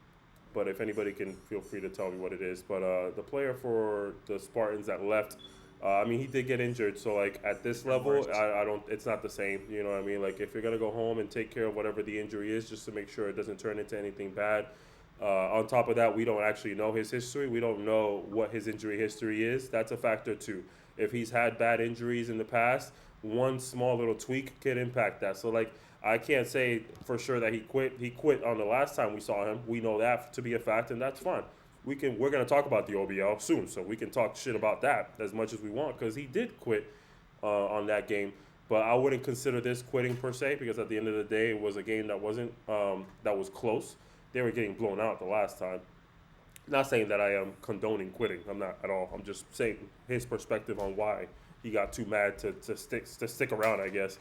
[SPEAKER 1] but if anybody can, feel free to tell me what it is. But the player for the Spartans that left, I mean, he did get injured. So like at this
[SPEAKER 3] Even
[SPEAKER 1] level,
[SPEAKER 3] worse.
[SPEAKER 1] I don't. It's not the same. You know what I mean? Like if you're gonna go home and take care of whatever the injury is, just to make sure it doesn't turn into anything bad. On top of that, we don't actually know his history. We don't know what his injury history is. That's a factor too. If he's had bad injuries in the past, one small little tweak could impact that. So like I can't say for sure that he quit. He quit on the last time we saw him. We know that to be a fact, and that's fine. We're gonna talk about the OBL soon, so we can talk shit about that as much as we want because he did quit on that game. But I wouldn't consider this quitting per se because at the end of the day, it was a game that wasn't that was close. They were getting blown out the last time. Not saying that I am condoning quitting. I'm not at all. I'm just saying his perspective on why he got too mad to stick around, I guess.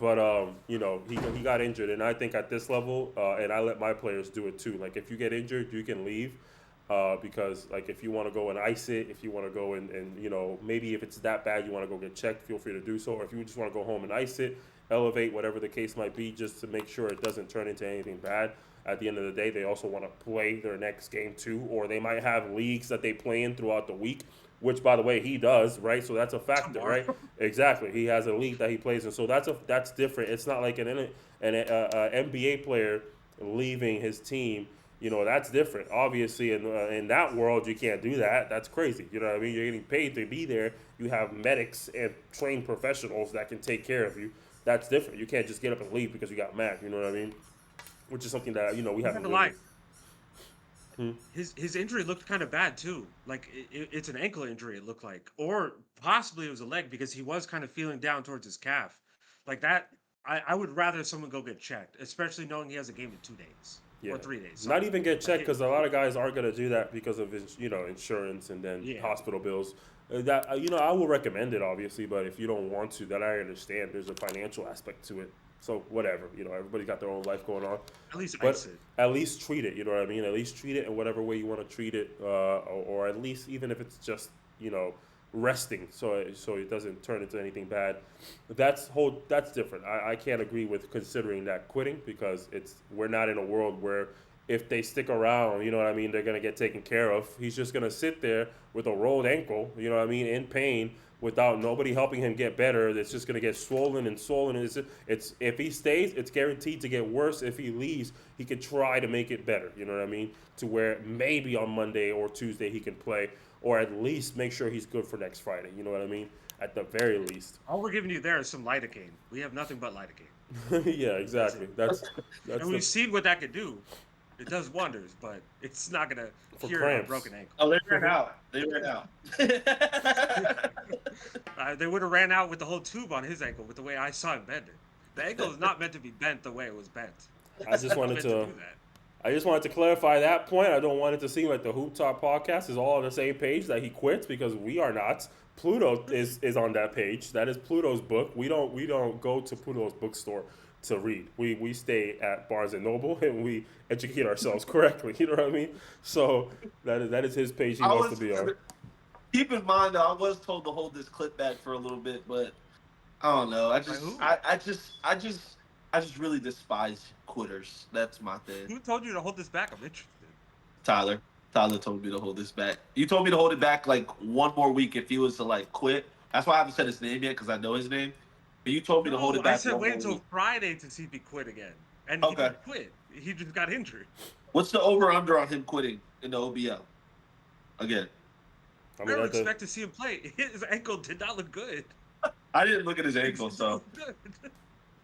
[SPEAKER 1] But he got injured, and I think at this level, and I let my players do it too. Like if you get injured, you can leave, because like if you want to go and ice it, if you want to go and maybe if it's that bad, you want to go get checked, feel free to do so. Or if you just want to go home and ice it, elevate, whatever the case might be, just to make sure it doesn't turn into anything bad. At the end of the day, they also want to play their next game too, or they might have leagues that they play in throughout the week, which by the way he does, right? So that's a factor,
[SPEAKER 3] Tomorrow.
[SPEAKER 1] right? Exactly, he has a league that he plays in, so that's different. It's not like an NBA player leaving his team. That's different. Obviously, in that world, you can't do that. That's crazy. You know what I mean? You're getting paid to be there. You have medics and trained professionals that can take care of you. That's different. You can't just get up and leave because you got mad. You know what I mean? Which is something that we
[SPEAKER 3] I'm not
[SPEAKER 1] haven't
[SPEAKER 3] gonna
[SPEAKER 1] really.
[SPEAKER 3] lie.
[SPEAKER 1] Hmm.
[SPEAKER 3] His injury looked kind of bad too. Like it's an ankle injury. It looked like, or possibly it was a leg because he was kind of feeling down towards his calf. Like that, I would rather someone go get checked, especially knowing he has a game in 2 days. or 3 days.
[SPEAKER 1] Not even get checked because a lot of guys aren't going to do that because of his, insurance and then hospital bills. That I will recommend it obviously, but if you don't want to, that I understand. There's a financial aspect to it. So whatever, everybody's got their own life going on.
[SPEAKER 3] At least
[SPEAKER 1] but at least treat it. You know what I mean? At least treat it in whatever way you want to treat it, or at least even if it's just resting, so it doesn't turn into anything bad. That's different. I can't agree with considering that quitting because we're not in a world where if they stick around, you know what I mean, they're gonna get taken care of. He's just gonna sit there with a rolled ankle, you know what I mean, in pain without nobody helping him get better. It's just gonna get swollen and swollen. It's if he stays, it's guaranteed to get worse. If he leaves, he could try to make it better. You know what I mean, to where maybe on Monday or Tuesday he can play. Or at least make sure he's good for next Friday. You know what I mean? At the very least.
[SPEAKER 3] All we're giving you there is some lidocaine. We have nothing but lidocaine.
[SPEAKER 1] Yeah, exactly. That's
[SPEAKER 3] and we've seen what that could do. It does wonders, but it's not gonna cure a broken ankle.
[SPEAKER 2] Oh, they ran out.
[SPEAKER 3] They would have ran out with the whole tube on his ankle with the way I saw him bend it. The ankle is not meant to be bent the way it was bent.
[SPEAKER 1] I just wanted to clarify that point. I don't want it to seem like the Hooptalk podcast is all on the same page that he quits, because we are not. Pluto is on that page. That is Pluto's book. We don't go to Pluto's bookstore to read. We stay at Barnes and Noble and we educate ourselves correctly. You know what I mean? So that is his page he wants to be on.
[SPEAKER 2] Keep in mind, though, I was told to hold this clip back for a little bit, but I don't know. I just really despise quitters. That's my thing.
[SPEAKER 3] Who told you to hold this back? I'm interested.
[SPEAKER 2] Tyler told me to hold this back. You told me to hold it back like one more week if he was to quit. That's why I haven't said his name yet, because I know his name. But you told me to hold it back.
[SPEAKER 3] I said wait until Friday to see if he quit again. And he didn't quit. He just got injured.
[SPEAKER 2] What's the over-under on him quitting in the OBL? Again.
[SPEAKER 3] I don't expect to see him play. His ankle did not look good.
[SPEAKER 2] I didn't look at his ankle, so.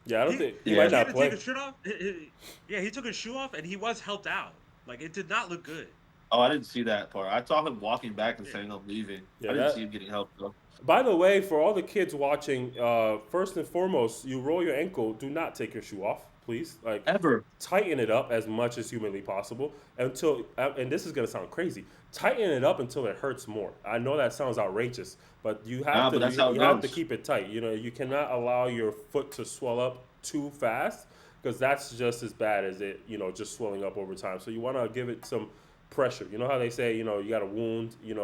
[SPEAKER 1] Yeah, I don't think he might not play.
[SPEAKER 3] Take his shirt off. He took his shoe off and he was helped out. It did not look good.
[SPEAKER 2] Oh, I didn't see that part. I saw him walking back and saying I'm leaving. I didn't see him getting help though.
[SPEAKER 1] By the way, for all the kids watching, first and foremost, you roll your ankle, do not take your shoe off, please.
[SPEAKER 2] Ever.
[SPEAKER 1] Tighten it up as much as humanly possible until, and this is going to sound crazy, tighten it up until it hurts more. I know that sounds outrageous, but you have to keep it tight. You cannot allow your foot to swell up too fast, because that's just as bad as it, just swelling up over time. So you want to give it some pressure. You know how they say, you got a wound, in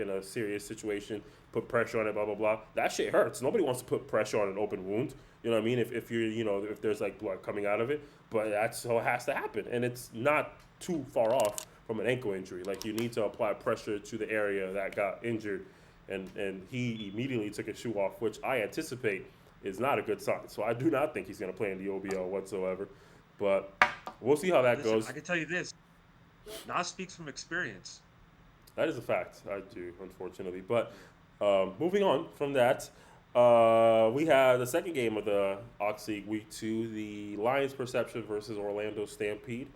[SPEAKER 1] a serious situation, put pressure on it, blah, blah, blah. That shit hurts. Nobody wants to put pressure on an open wound. You know what I mean? If you're, if there's blood coming out of it, but that's how it has to happen. And it's not too far off from an ankle injury. You need to apply pressure to the area that got injured. And he immediately took his shoe off, which I anticipate is not a good sign. So I do not think he's going to play in the OBL whatsoever. But we'll see how that goes.
[SPEAKER 3] I can tell you this. Nas speaks from experience.
[SPEAKER 1] That is a fact. I do, unfortunately. But moving on from that, we had the second game of the Oxleague Week 2, the Lions Perception versus Orlando Stampede.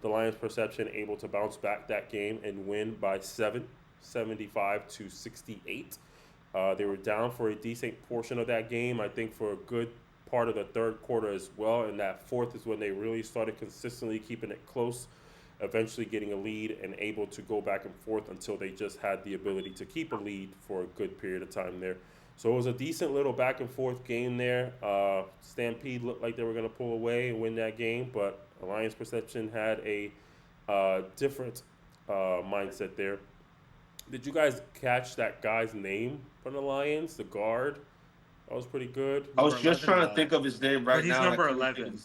[SPEAKER 1] The Lions Perception able to bounce back that game and win by 7, 75-68. They were down for a decent portion of that game, I think for a good part of the third quarter as well. And that fourth is when they really started consistently keeping it close, eventually getting a lead and able to go back and forth until they just had the ability to keep a lead for a good period of time there. So it was a decent little back and forth game there. Stampede looked like they were going to pull away and win that game, but Alliance Perception had a different mindset there. Did you guys catch that guy's name from the Lions, the guard? That was pretty good.
[SPEAKER 2] I was just trying to think of his name right now.
[SPEAKER 3] He's number 11.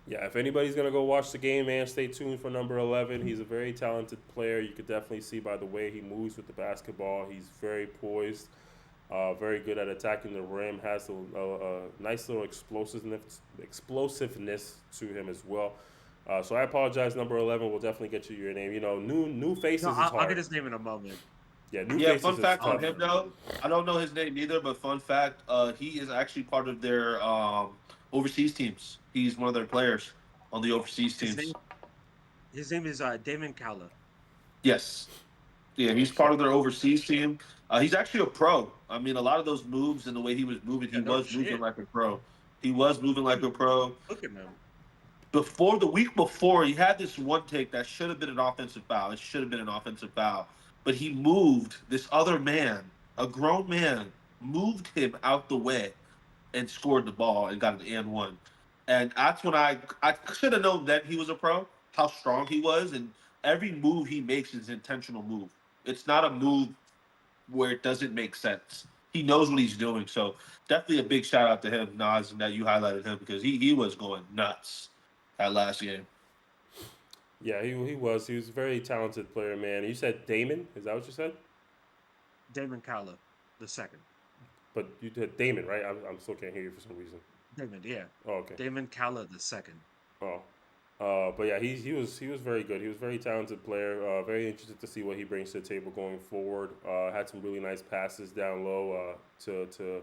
[SPEAKER 1] Yeah, if anybody's going to go watch the game, man, stay tuned for number 11. He's a very talented player. You could definitely see by the way he moves with the basketball. He's very poised, very good at attacking the rim, has a nice little explosiveness to him as well. So I apologize, number 11. We'll definitely get you your name. New faces is hard.
[SPEAKER 3] I'll get his name in a moment.
[SPEAKER 1] Yeah, new faces
[SPEAKER 2] fun fact
[SPEAKER 1] is
[SPEAKER 2] on him, though. I don't know his name either, but fun fact, he is actually part of their overseas teams. He's one of their players on the overseas teams.
[SPEAKER 3] His name is Damon Cowler.
[SPEAKER 2] Yes. Yeah, he's part of their overseas team. He's actually a pro. I mean, a lot of those moves and the way he was moving, moving like a pro. He was moving like a pro.
[SPEAKER 3] Look at him.
[SPEAKER 2] before the week before, he had this one take that should have been an offensive foul. It should have been an offensive foul. But he moved this other man, a grown man, moved him out the way and scored the ball and got an and one. And that's when I should have known that he was a pro, how strong he was, and every move he makes is an intentional move. It's not a move where it doesn't make sense. He knows what he's doing. So definitely a big shout out to him, Nas, and that you highlighted him because he was going nuts that last game.
[SPEAKER 1] Yeah, he was a very talented player, man. You said Damon, is that what you said?
[SPEAKER 3] Damon Calla, the second.
[SPEAKER 1] But you did Damon, right? I'm still can't hear you for some reason.
[SPEAKER 3] Damon, yeah.
[SPEAKER 1] Oh, okay.
[SPEAKER 3] Damon Calla, the second.
[SPEAKER 1] Oh, but yeah, he was very good. He was a very talented player. Very interested to see what he brings to the table going forward. Had some really nice passes down low to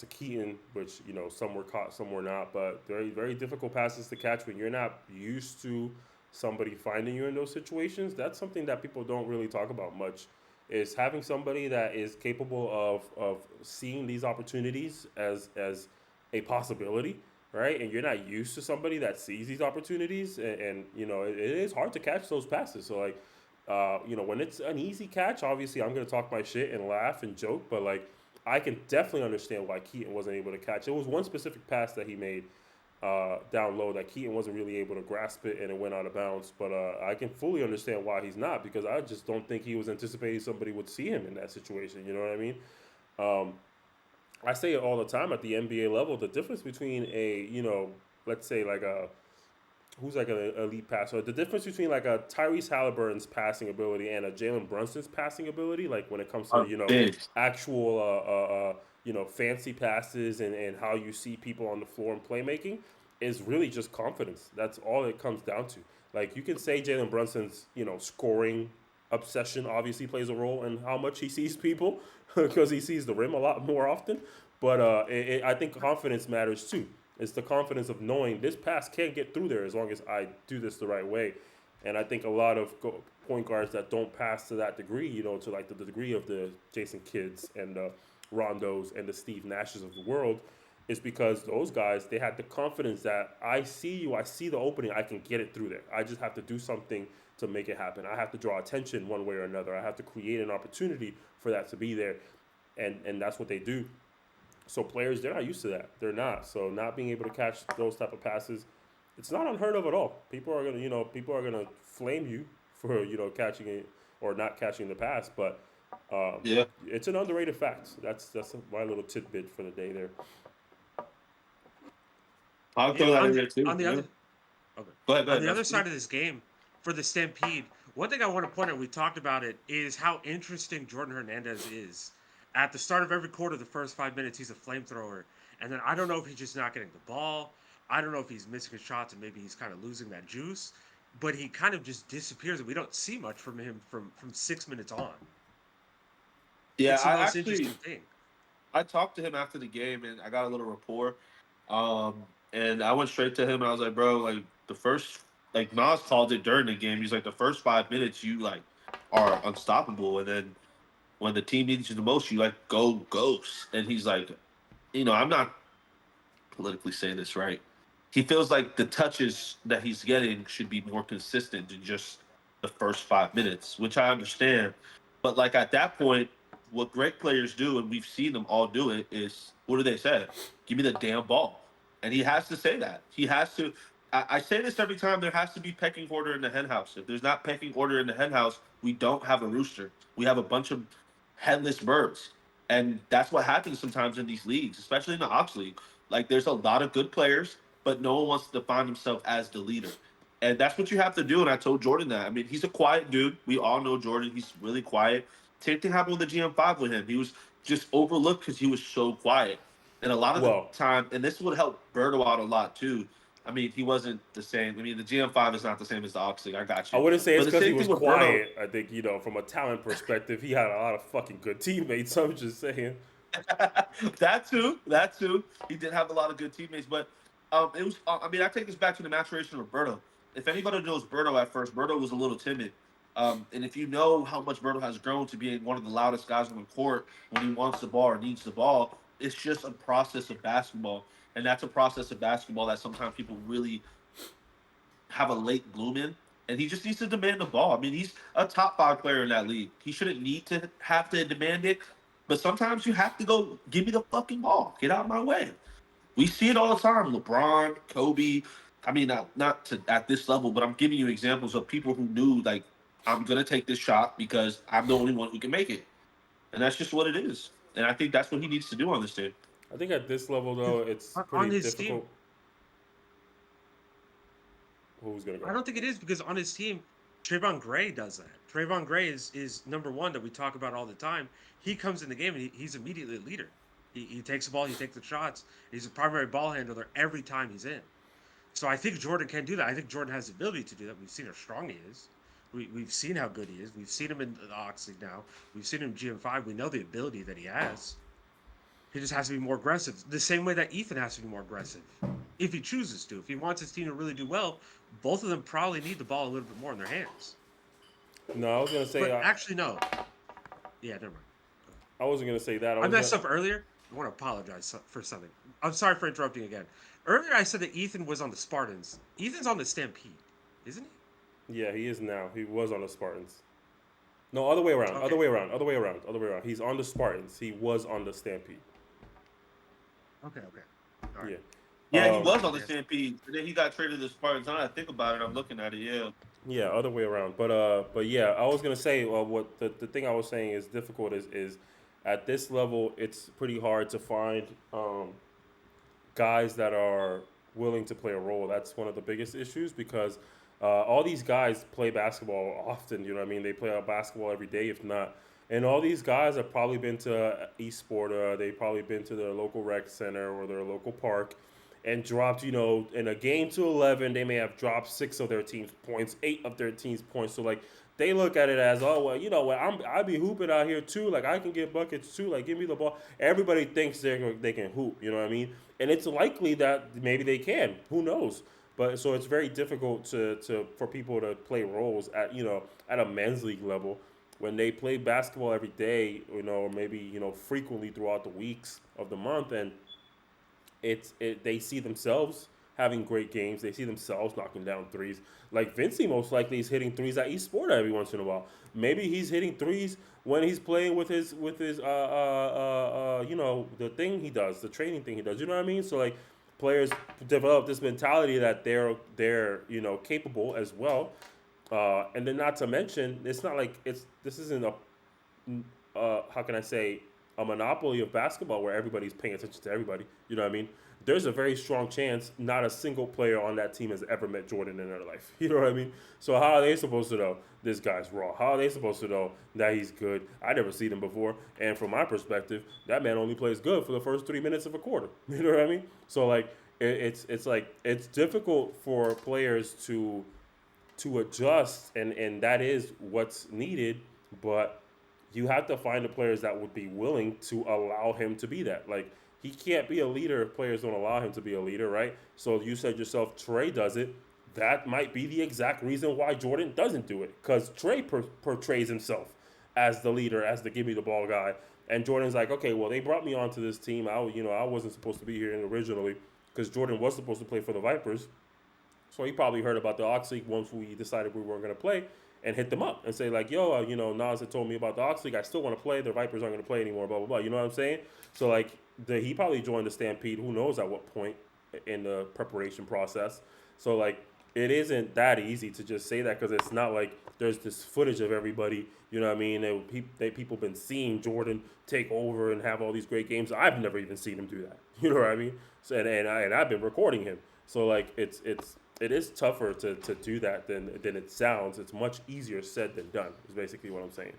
[SPEAKER 1] Keaton, which some were caught, some were not. But very difficult passes to catch when you're not used to somebody finding you in those situations. That's something that people don't really talk about much. Is having somebody that is capable of seeing these opportunities as a possibility, right? And you're not used to somebody that sees these opportunities, and it is hard to catch those passes. So like, when it's an easy catch, obviously I'm gonna talk my shit and laugh and joke, but like I can definitely understand why Keaton wasn't able to catch. It was one specific pass that he made down low that Keaton wasn't really able to grasp it and it went out of bounds. But I can fully understand why he's not, because I just don't think he was anticipating somebody would see him in that situation. You know what I mean? I say it all the time at the NBA level. The difference between let's say like who's like an elite passer, the difference between like a Tyrese Halliburton's passing ability and a Jalen Brunson's passing ability, like when it comes to actual fancy passes and how you see people on the floor and playmaking, is really just confidence. That's all it comes down to. Like you can say Jalen Brunson's scoring obsession obviously plays a role in how much he sees people because he sees the rim a lot more often. But I think confidence matters too. It's the confidence of knowing this pass can't get through there as long as I do this the right way. And I think a lot of point guards that don't pass to that degree, to like the degree of the Jason Kidds and the Rondos and the Steve Nashes of the world, is because those guys, they had the confidence that I see you, I see the opening, I can get it through there. I just have to do something to make it happen. I have to draw attention one way or another. I have to create an opportunity for that to be there. And that's what they do. So players, they're not used to that. They're not. So not being able to catch those type of passes, it's not unheard of at all. People are gonna flame you for catching it or not catching the pass, but it's an underrated fact. That's my little tidbit for the day there.
[SPEAKER 2] I'll throw that in there too.
[SPEAKER 3] On the other,
[SPEAKER 2] okay. Go ahead,
[SPEAKER 3] on the other side of this game, for the Stampede, one thing I want to point out, we talked about it, is how interesting Jordan Hernandez is. At the start of every quarter, the first 5 minutes, he's a flamethrower. And then I don't know if he's just not getting the ball. I don't know if he's missing his shots and maybe he's kind of losing that juice. But he kind of just disappears and we don't see much from him from 6 minutes on.
[SPEAKER 2] Yeah,
[SPEAKER 3] it's the most interesting thing.
[SPEAKER 2] I talked to him after the game and I got a little rapport. And I went straight to him and I was like, bro, like the first, like Nas called it during the game. He's like, the first 5 minutes you like are unstoppable. And then when the team needs you the most, you like go ghost. And he's like, I'm not politically saying this right. He feels like the touches that he's getting should be more consistent than just the first 5 minutes, which I understand. But like at that point, what great players do, and we've seen them all do it, is what do they say? Give me the damn ball. And he has to say that. He has to. I say this every time. There has to be pecking order in the hen house. If there's not pecking order in the hen house, we don't have a rooster. We have a bunch of headless birds. And that's what happens sometimes in these leagues, especially in the Oxleague. Like there's a lot of good players, but no one wants to define himself as the leader. And that's what you have to do. And I told Jordan that. I mean, he's a quiet dude. We all know Jordan. He's really quiet. Same thing happened with the GM5 with him. He was just overlooked because he was so quiet. And a lot of the time, and this would help Berto out a lot too. I mean, he wasn't the same. I mean, the GM5 is not the same as the Oxleague. I got you.
[SPEAKER 1] I wouldn't say it's because he was quiet. I think, from a talent perspective, he had a lot of fucking good teammates. I'm just saying.
[SPEAKER 2] That too. He did have a lot of good teammates. But it was, I mean, I take this back to the maturation of Berto. If anybody knows Berto at first, Berto was a little timid. And if you know how much Berto has grown to being one of the loudest guys on the court when he wants the ball or needs the ball, it's just a process of basketball. And that's a process of basketball that sometimes people really have a late bloom in, and he just needs to demand the ball. I mean, he's a top 5 player in that league. He shouldn't need to have to demand it, but sometimes you have to go give me the fucking ball. Get out of my way. We see it all the time. LeBron, Kobe. I mean, not to at this level, but I'm giving you examples of people who knew like I'm gonna take this shot because I'm the only one who can make it, and that's just what it is. And I think that's what he needs to do on this team.
[SPEAKER 1] I think at this level though, it's
[SPEAKER 3] On
[SPEAKER 1] pretty
[SPEAKER 3] his team,
[SPEAKER 1] difficult. Who's gonna
[SPEAKER 3] I
[SPEAKER 1] go?
[SPEAKER 3] don't think it is because on his team, Trayvon Gray does that. Trayvon Gray is number one that we talk about all the time. He comes in the game and he's immediately a leader. He takes the ball, he takes the shots. He's a primary ball handler every time he's in. So I think Jordan can do that. I think Jordan has the ability to do that. We've seen how strong he is. We've seen how good he is. We've seen him in the Oxleague now. We've seen him in GM5. We know the ability that he has. He just has to be more aggressive. The same way that Ethan has to be more aggressive. If he chooses to. If he wants his team to really do well, both of them probably need the ball a little bit more in their hands.
[SPEAKER 1] No, I was gonna say.
[SPEAKER 3] But actually, no. Yeah, never mind.
[SPEAKER 1] I wasn't gonna say that.
[SPEAKER 3] I messed up earlier. I want to apologize for something. I'm sorry for interrupting again. Earlier, I said that Ethan was on the Spartans. Ethan's on the Stampede, isn't he?
[SPEAKER 1] Yeah, he is now. He was on the Spartans. No, other way around.
[SPEAKER 3] Okay.
[SPEAKER 1] Other way around. Other way around. Other way around. He's on the Spartans. He was on the Stampede.
[SPEAKER 3] Okay. All right.
[SPEAKER 1] Yeah.
[SPEAKER 2] Yeah, he
[SPEAKER 1] Um,
[SPEAKER 2] was on the Stampede, and then he got traded to the Spartans. Now that I think about it, I'm looking at it. Yeah,
[SPEAKER 1] Yeah, other way around. But yeah, I was gonna say what the thing I was saying is difficult is at this level it's pretty hard to find guys that are willing to play a role. That's one of the biggest issues because all these guys play basketball often. You know what I mean? They play basketball every day, if not. And all these guys have probably been to Eastport. They've probably been to their local rec center or their local park and dropped, in a game to 11, they may have dropped 6 of their team's points, 8 of their team's points. So, like, they look at it as, oh, well, you know what, I be hooping out here, too. Like, I can get buckets, too. Like, give me the ball. Everybody thinks they can hoop, you know what I mean? And it's likely that maybe they can. Who knows? But so it's very difficult for people to play roles at a men's league level when they play basketball every day, or maybe frequently throughout the weeks of the month, and they see themselves having great games. They see themselves knocking down threes. Like Vincey most likely is hitting threes at Eastport every once in a while. Maybe he's hitting threes when he's playing with his the thing he does, the training thing he does. You know what I mean? So like players develop this mentality that they're capable as well. And then not to mention, it's not like this isn't a how can I say, a monopoly of basketball where everybody's paying attention to everybody. You know what I mean? There's a very strong chance not a single player on that team has ever met Jordan in their life. You know what I mean? So how are they supposed to know this guy's raw? How are they supposed to know that he's good? I never seen him before, and from my perspective, that man only plays good for the first 3 minutes of a quarter. You know what I mean? So like it's difficult for players to adjust, and that is what's needed, but you have to find the players that would be willing to allow him to be that. Like, he can't be a leader if players don't allow him to be a leader, right? So you said yourself, Trey does it. That might be the exact reason why Jordan doesn't do it, because Trey portrays himself as the leader, as the give me the ball guy. And Jordan's like, okay, well, they brought me onto this team. I wasn't supposed to be here originally because Jordan was supposed to play for the Vipers. So he probably heard about the Oxleague once we decided we weren't going to play, and hit them up and say like, yo, Nas had told me about the Oxleague. I still want to play. The Vipers aren't going to play anymore, blah, blah, blah. You know what I'm saying? So like he probably joined the Stampede. Who knows at what point in the preparation process. So like it isn't that easy to just say that because it's not like there's this footage of everybody. You know what I mean? People been seeing Jordan take over and have all these great games. I've never even seen him do that. You know what I mean? So, and I've been recording him. So like it is tougher to do that than it sounds. It's much easier said than done, is basically what I'm saying.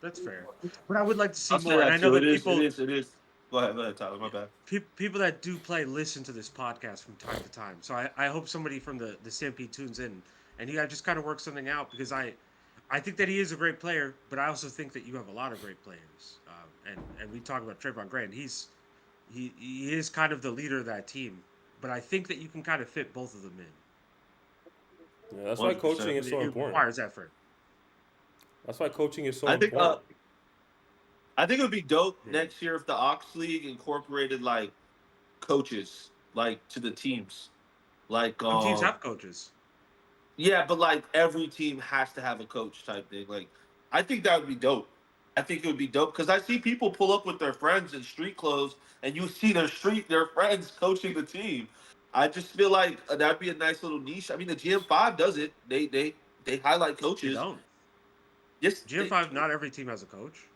[SPEAKER 3] That's fair. But I would like to see
[SPEAKER 2] I'll say
[SPEAKER 3] more.
[SPEAKER 2] that
[SPEAKER 3] And I know
[SPEAKER 2] too.
[SPEAKER 3] that people,
[SPEAKER 2] It is. Go ahead, Tyler. My bad.
[SPEAKER 3] people that do play listen to this podcast from time to time. So I hope somebody from the Stampede tunes in and you guys just kind of work something out, because I think that he is a great player, but I also think that you have a lot of great players. And we talk about Trayvon Gray, and he is kind of the leader of that team. But I think that you can kind of fit both of them in.
[SPEAKER 1] Yeah, that's why
[SPEAKER 2] 100%.
[SPEAKER 1] coaching is so
[SPEAKER 3] It
[SPEAKER 1] important.
[SPEAKER 3] requires effort.
[SPEAKER 1] That's why coaching is so
[SPEAKER 2] I think
[SPEAKER 1] important.
[SPEAKER 2] I think it would be dope
[SPEAKER 3] Yeah.
[SPEAKER 2] next year if the Ox League incorporated like coaches like to the teams. Like,
[SPEAKER 3] Some teams have coaches.
[SPEAKER 2] yeah, but like every team has to have a coach type thing. Like, I think that would be dope. I think it would be dope because I see people pull up with their friends in street clothes, and you see their friends coaching the team. I just feel like that'd be a nice little niche. I mean, the GM5 does it. They highlight
[SPEAKER 3] They
[SPEAKER 2] coaches.
[SPEAKER 3] don't.
[SPEAKER 2] Yes, they,
[SPEAKER 3] GM5, not every team has a coach.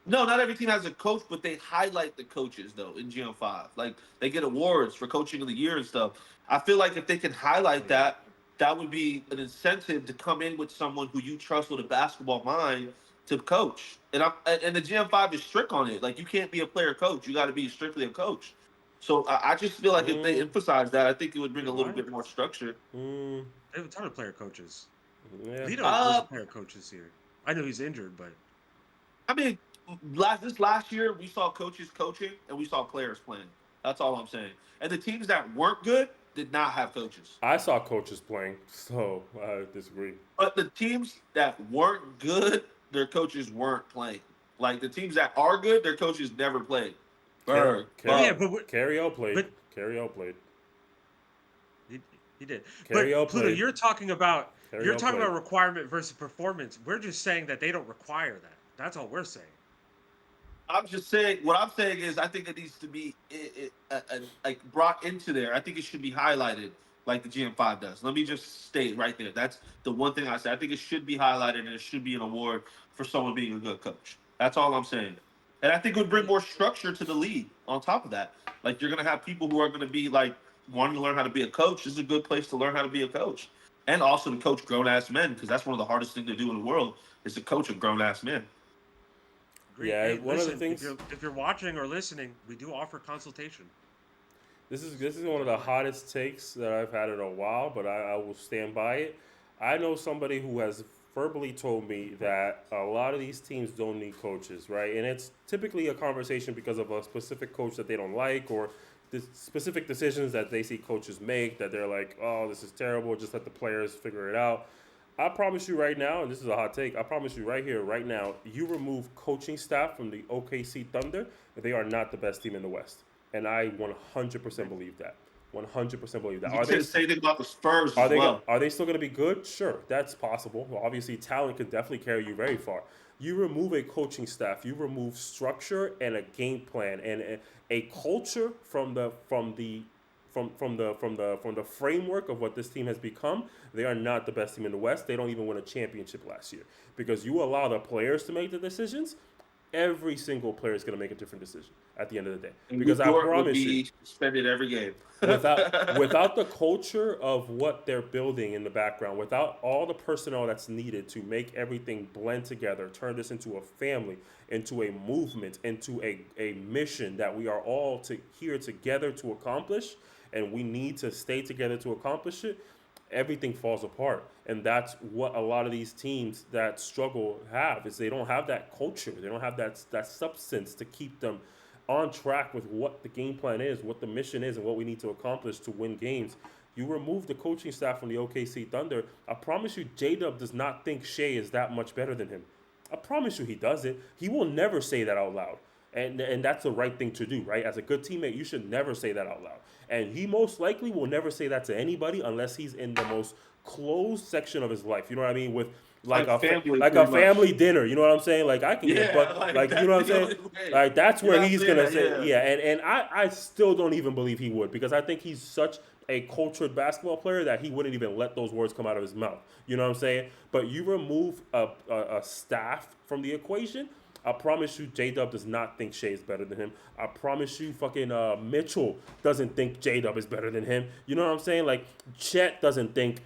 [SPEAKER 2] no, not every team has a coach, but they highlight the coaches though in GM5. Like they get awards for coaching of the year and stuff. I feel like if they can
[SPEAKER 3] Oh,
[SPEAKER 2] highlight
[SPEAKER 3] yeah.
[SPEAKER 2] that, that would be an incentive to come in with someone who you trust with a basketball mind to coach. And the GM5 is strict on it. Like you can't be a player coach. You got to be strictly a coach. So I just feel like if they
[SPEAKER 1] Mm,
[SPEAKER 2] emphasize that, I think it would bring
[SPEAKER 3] Wait,
[SPEAKER 2] a little
[SPEAKER 3] what?
[SPEAKER 2] bit more structure.
[SPEAKER 1] mm,
[SPEAKER 3] They have a ton of player coaches.
[SPEAKER 1] yeah.
[SPEAKER 3] Lito was a
[SPEAKER 2] Uh,
[SPEAKER 3] player coach this year. I know he's injured, but
[SPEAKER 2] I mean, last year we saw coaches coaching and we saw players playing. That's all I'm saying. And the teams that weren't good did not have coaches.
[SPEAKER 1] I saw coaches playing, so I disagree.
[SPEAKER 2] But the teams that weren't good, their coaches weren't playing. Like the teams that are good, their coaches never played.
[SPEAKER 1] Car-
[SPEAKER 2] Berg,
[SPEAKER 1] Car-
[SPEAKER 3] yeah,
[SPEAKER 2] Bug.
[SPEAKER 1] Carriel played.
[SPEAKER 3] but
[SPEAKER 1] Carriel played.
[SPEAKER 3] he, he did.
[SPEAKER 1] Carriel
[SPEAKER 3] But Pluto,
[SPEAKER 1] played.
[SPEAKER 3] you're
[SPEAKER 1] Carriel
[SPEAKER 3] talking
[SPEAKER 1] played.
[SPEAKER 3] about requirement versus performance. We're just saying that they don't require that. That's all we're saying.
[SPEAKER 2] I'm just saying. What I'm saying is, I think it needs to be like brought into there. I think it should be highlighted like the GM5 does. Let me just state right there. That's the one thing I say. I think it should be highlighted and it should be an award for someone being a good coach. That's all I'm saying. And I think it would bring more structure to the league. On top of that, like you're gonna have people who are gonna be like wanting to learn how to be a coach. This is a good place to learn how to be a coach, and also to coach grown ass men because that's one of the hardest things to do in the world is to coach a grown ass man.
[SPEAKER 3] Agree.
[SPEAKER 1] Yeah,
[SPEAKER 3] Hey,
[SPEAKER 1] one of the
[SPEAKER 3] listen,
[SPEAKER 1] things.
[SPEAKER 3] if you're watching or listening, we do offer consultation.
[SPEAKER 1] This is one of the hottest takes that I've had in a while, but I will stand by it. I know somebody who has verbally told me that a lot of these teams don't need coaches, right? And it's typically a conversation because of a specific coach that they don't like or the specific decisions that they see coaches make that they're like, oh, this is terrible. Just let the players figure it out. I promise you right now, and this is a hot take. I promise you right here, right now, you remove coaching staff from the OKC Thunder, they are not the best team in the West, and I 100% believe that. 100% believe that.
[SPEAKER 2] You said the same thing about the Spurs
[SPEAKER 1] Are
[SPEAKER 2] as
[SPEAKER 1] they
[SPEAKER 2] well.
[SPEAKER 1] are they still going to be good? Sure, that's possible. Well, obviously, talent can definitely carry you very far. You remove a coaching staff, you remove structure and a game plan and a culture from the framework of what this team has become. They are not the best team in the West. They don't even win a championship last year because you allow the players to make the decisions. Every single player is going to make a different decision at the end of the day
[SPEAKER 2] And
[SPEAKER 1] because
[SPEAKER 2] Luke
[SPEAKER 1] I
[SPEAKER 2] Dort would
[SPEAKER 1] promise you,
[SPEAKER 2] be suspended every game.
[SPEAKER 1] without the culture of what they're building in the background, without all the personnel that's needed to make everything blend together, turn this into a family, into a movement, into a mission that we are all here together to accomplish, and we need to stay together to accomplish it, everything falls apart. And that's what a lot of these teams that struggle have is they don't have that culture. They don't have that substance to keep them on track with what the game plan is, what the mission is, and what we need to accomplish to win games. You remove the coaching staff from the OKC Thunder. I promise you, J-Dub does not think Shea is that much better than him. I promise you he doesn't. He will never say that out loud. And that's the right thing to do, right? As a good teammate, you should never say that out loud. And he most likely will never say that to anybody unless he's in the most closed section of his life. You know what I mean? With
[SPEAKER 2] Like family,
[SPEAKER 1] like a
[SPEAKER 2] pretty much.
[SPEAKER 1] family dinner. You know what I'm saying? Like I can get,
[SPEAKER 2] Yeah,
[SPEAKER 1] but like you know what I'm
[SPEAKER 2] that's the
[SPEAKER 1] saying?
[SPEAKER 2] only way.
[SPEAKER 1] Like that's
[SPEAKER 2] You're
[SPEAKER 1] where
[SPEAKER 2] not
[SPEAKER 1] he's
[SPEAKER 2] saying
[SPEAKER 1] gonna
[SPEAKER 2] that,
[SPEAKER 1] say,
[SPEAKER 2] yeah.
[SPEAKER 1] yeah. And I still don't even believe he would because I think he's such a cultured basketball player that he wouldn't even let those words come out of his mouth. You know what I'm saying? But you remove a staff from the equation. I promise you, J-Dub does not think Shea is better than him. I promise you, fucking Mitchell doesn't think J-Dub is better than him. You know what I'm saying? Like, Chet doesn't think,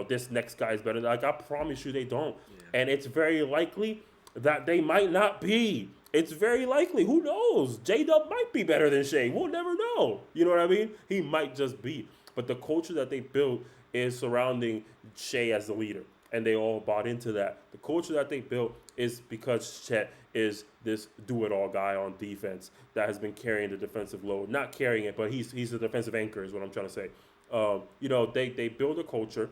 [SPEAKER 1] this next guy is better. Like, I promise you they don't.
[SPEAKER 3] Yeah.
[SPEAKER 1] And it's very likely that they might not be. It's very likely. Who knows? J-Dub might be better than Shea. We'll never know. You know what I mean? He might just be. But the culture that they built is surrounding Shea as the leader. And they all bought into that. The culture that they built is because Chet is this do-it-all guy on defense that has been carrying the defensive load. Not carrying it, but he's the defensive anchor is what I'm trying to say. They build a culture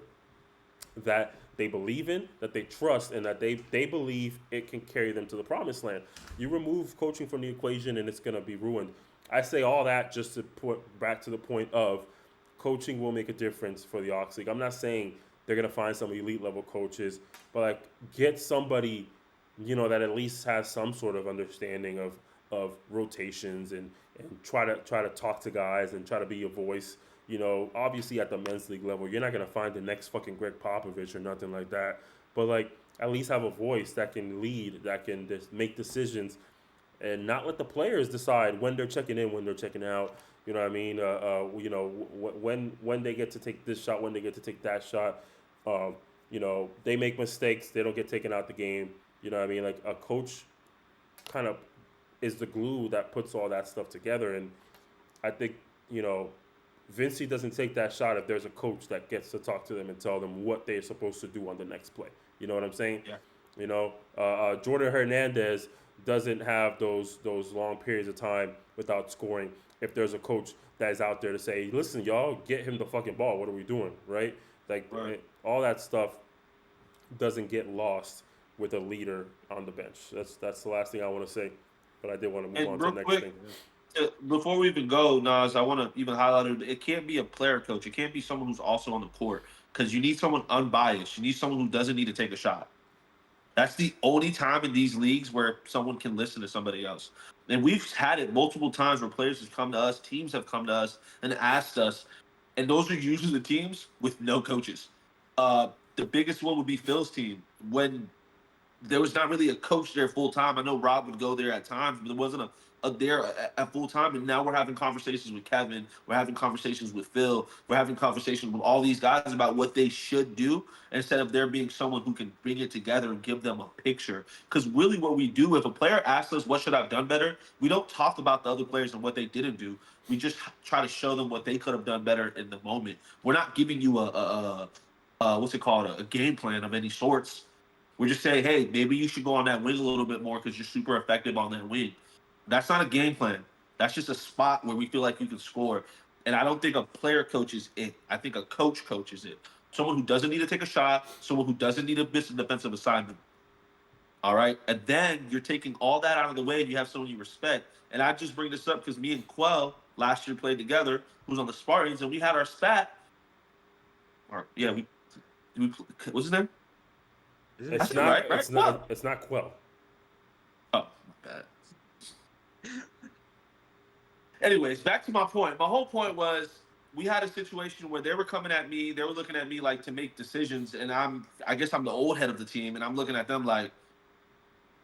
[SPEAKER 1] that they believe in, that they trust, and that they believe it can carry them to the promised land. You remove coaching from the equation and it's going to be ruined. I say all that just to put back to the point of coaching will make a difference for the Oxleague. I'm not saying they're gonna find some elite level coaches, but like get somebody, that at least has some sort of understanding of rotations and try to talk to guys and try to be a voice. Obviously at the men's league level, you're not gonna find the next fucking Greg Popovich or nothing like that. But like at least have a voice that can lead, that can just make decisions, and not let the players decide when they're checking in, when they're checking out. You know what I mean? When they get to take this shot, when they get to take that shot. They make mistakes, they don't get taken out the game. You know what I mean? Like a coach kind of is the glue that puts all that stuff together. And I think, Vincey doesn't take that shot if there's a coach that gets to talk to them and tell them what they're supposed to do on the next play. You know what I'm saying?
[SPEAKER 2] Yeah.
[SPEAKER 1] Jordan Hernandez doesn't have those long periods of time without scoring if there's a coach that is out there to say, listen, y'all, get him the fucking ball. What are we doing, right? Like
[SPEAKER 2] Right.
[SPEAKER 1] all that stuff doesn't get lost with a leader on the bench. That's the last thing I want to say, but I did want to move
[SPEAKER 2] And
[SPEAKER 1] on to
[SPEAKER 2] real
[SPEAKER 1] the next
[SPEAKER 2] quick,
[SPEAKER 1] thing.
[SPEAKER 2] before we even go, Nas, I want to even highlight it. It can't be a player coach. It can't be someone who's also on the court because you need someone unbiased. You need someone who doesn't need to take a shot. That's the only time in these leagues where someone can listen to somebody else. And we've had it multiple times where players have come to us, teams have come to us and asked us, and those are usually the teams with no coaches. The biggest one would be Phil's team when there was not really a coach there full time. I know Rob would go there at times, but there wasn't a there at full time. And now we're having conversations with Kevin. We're having conversations with Phil. We're having conversations with all these guys about what they should do instead of there being someone who can bring it together and give them a picture. Because really, what we do, if a player asks us, "What should I have done better?" we don't talk about the other players and what they didn't do. We just try to show them what they could have done better in the moment. We're not giving you a what's it called, a game plan of any sorts. We're just saying, hey, maybe you should go on that wing a little bit more because you're super effective on that wing. That's not a game plan. That's just a spot where we feel like you can score. And I don't think a player coaches it. I think a coach coaches it. Someone who doesn't need to take a shot, someone who doesn't need a miss a defensive assignment. All right. And then you're taking all that out of the way and you have someone you respect. And I just bring this up because me and Quell last year played together, who was on the Spartans, and we had our spat. Or yeah, we what's his name?
[SPEAKER 1] It's
[SPEAKER 2] That's it,
[SPEAKER 1] not.
[SPEAKER 2] right?
[SPEAKER 1] It's
[SPEAKER 2] Right?
[SPEAKER 1] not.
[SPEAKER 2] Quell.
[SPEAKER 1] It's not Quell.
[SPEAKER 2] Oh, my bad. Anyways, back to my point. My whole point was we had a situation where they were coming at me, they were looking at me like to make decisions, and I guess I'm the old head of the team, and I'm looking at them like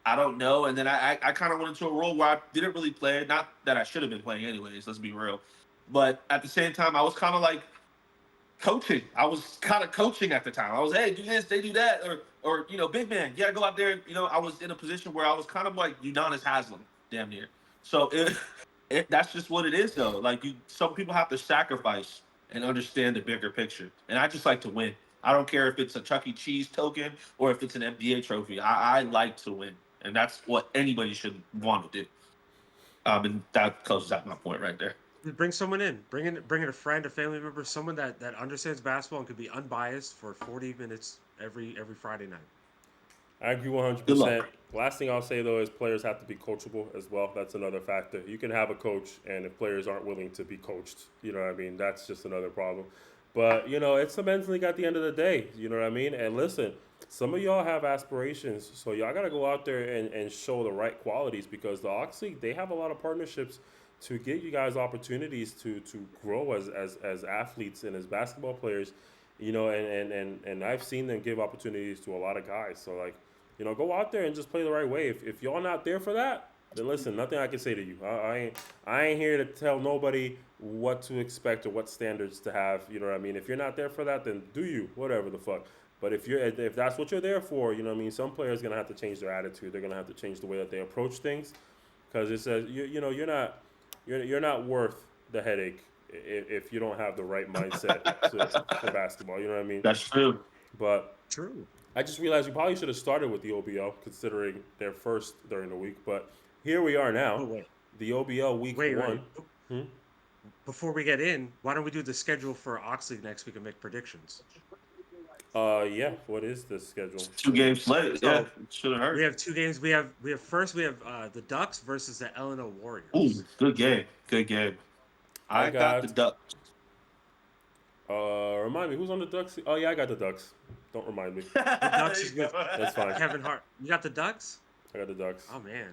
[SPEAKER 2] I don't know. And then I kind of went into a role where I didn't really play. Not that I should have been playing anyways, let's be real. But at the same time, I was kind of like coaching. I was kind of coaching at the time. I was, hey, do this, they do that, or big man, you gotta go out there. I was in a position where I was kind of like Udonis Haslam, damn near. So that's just what it is, though. Like some people have to sacrifice and understand the bigger picture. And I just like to win. I don't care if it's a Chuck E. Cheese token or if it's an NBA trophy. I like to win, and that's what anybody should want to do. And that closes out my point right there.
[SPEAKER 3] Bring someone in. Bring in a friend, a family member, someone that understands basketball and could be unbiased for 40 minutes every Friday night.
[SPEAKER 1] I agree
[SPEAKER 2] Good
[SPEAKER 1] 100%.
[SPEAKER 2] luck.
[SPEAKER 1] Last thing I'll say though is players have to be coachable as well. That's another factor. You can have a coach, and if players aren't willing to be coached, you know what I mean. That's just another problem. But it's a men's league at the end of the day. You know what I mean. And listen, some of y'all have aspirations, so y'all gotta go out there and show the right qualities because the Oxleague, they have a lot of partnerships to get you guys opportunities to grow as athletes and as basketball players. And I've seen them give opportunities to a lot of guys. So like, go out there and just play the right way. If y'all not there for that, then listen, nothing I can say to you. I ain't here to tell nobody what to expect or what standards to have. You know what I mean? If you're not there for that, then do you, whatever the fuck. But if that's what you're there for, you know what I mean. Some players gonna have to change their attitude. They're gonna have to change the way that they approach things, because it says you're not worth the headache if you don't have the right mindset for basketball. You know what I mean?
[SPEAKER 2] That's true.
[SPEAKER 1] But
[SPEAKER 3] True.
[SPEAKER 1] I just realized we probably should have started with the OBL, considering they're first during the week. But here we are now.
[SPEAKER 3] Oh, wait.
[SPEAKER 1] The OBL week one.
[SPEAKER 3] Wait. Before we get in, why don't we do the schedule for Oxleague next week and make predictions?
[SPEAKER 1] Yeah. What is the schedule?
[SPEAKER 2] 2 games slate.
[SPEAKER 3] So,
[SPEAKER 2] Yeah, shouldn't hurt.
[SPEAKER 3] We have 2 games. We have the Ducks versus the Illinois Warriors.
[SPEAKER 2] Ooh, good game. Good game.
[SPEAKER 1] I
[SPEAKER 2] I got the
[SPEAKER 1] got
[SPEAKER 2] Ducks.
[SPEAKER 1] Remind me, who's on the Ducks? Oh yeah, I got the Ducks. Don't remind me.
[SPEAKER 3] The Ducks
[SPEAKER 2] There
[SPEAKER 3] is
[SPEAKER 2] you
[SPEAKER 3] with
[SPEAKER 2] go.
[SPEAKER 1] That's fine.
[SPEAKER 3] Kevin Hart. You got the Ducks?
[SPEAKER 1] I got the Ducks.
[SPEAKER 3] Oh man,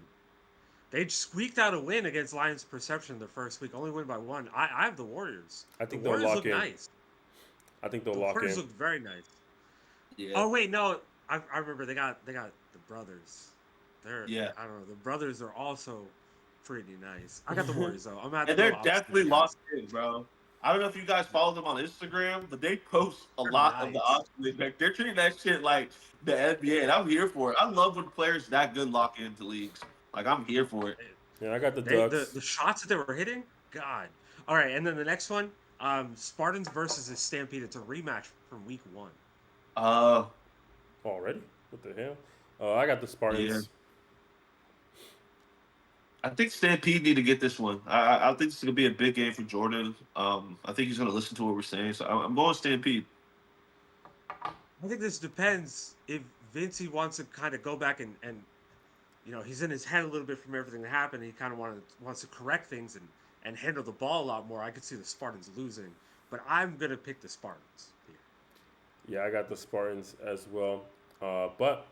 [SPEAKER 3] they squeaked out a win against Lions Perception the first week. Only win by one. I have the Warriors.
[SPEAKER 1] I
[SPEAKER 3] The
[SPEAKER 1] think they'll
[SPEAKER 3] Warriors
[SPEAKER 1] lock
[SPEAKER 3] look
[SPEAKER 1] in.
[SPEAKER 3] nice.
[SPEAKER 1] I think they'll
[SPEAKER 3] The
[SPEAKER 1] lock
[SPEAKER 3] Warriors
[SPEAKER 1] in.
[SPEAKER 3] look very nice.
[SPEAKER 2] Yeah.
[SPEAKER 3] Oh wait, no, I remember they got the brothers.
[SPEAKER 2] Yeah.
[SPEAKER 3] I don't know. The brothers are also pretty nice. I got the Warriors though. I'm gonna have to
[SPEAKER 2] And
[SPEAKER 3] go
[SPEAKER 2] they're definitely
[SPEAKER 3] Oxleague, guys.
[SPEAKER 2] locked in, bro. I don't know if you guys follow them on Instagram, but they post a
[SPEAKER 3] They're
[SPEAKER 2] lot of the
[SPEAKER 3] nice.
[SPEAKER 2] Oxleague. Like they're treating that shit like the NBA, and I'm here for it. I love when players that good lock into leagues. Like I'm here for it.
[SPEAKER 1] Yeah, I got the
[SPEAKER 3] They
[SPEAKER 1] Ducks.
[SPEAKER 3] the shots that they were hitting, God. All right, and then the next one, Spartans versus the Stampede. It's a rematch from week 1.
[SPEAKER 2] Uh,
[SPEAKER 1] Already? What the hell? I got the Spartans.
[SPEAKER 2] Yeah. I think Stampede need to get this one. I think this is gonna be a big game for Jordan. I think he's gonna listen to what we're saying. So I'm going Stampede.
[SPEAKER 3] I think this depends if Vincey wants to kind of go back and he's in his head a little bit from everything that happened. He kind of wants to correct things and handle the ball a lot more. I could see the Spartans losing, but I'm gonna pick the Spartans here.
[SPEAKER 1] Yeah, I got the Spartans as well. But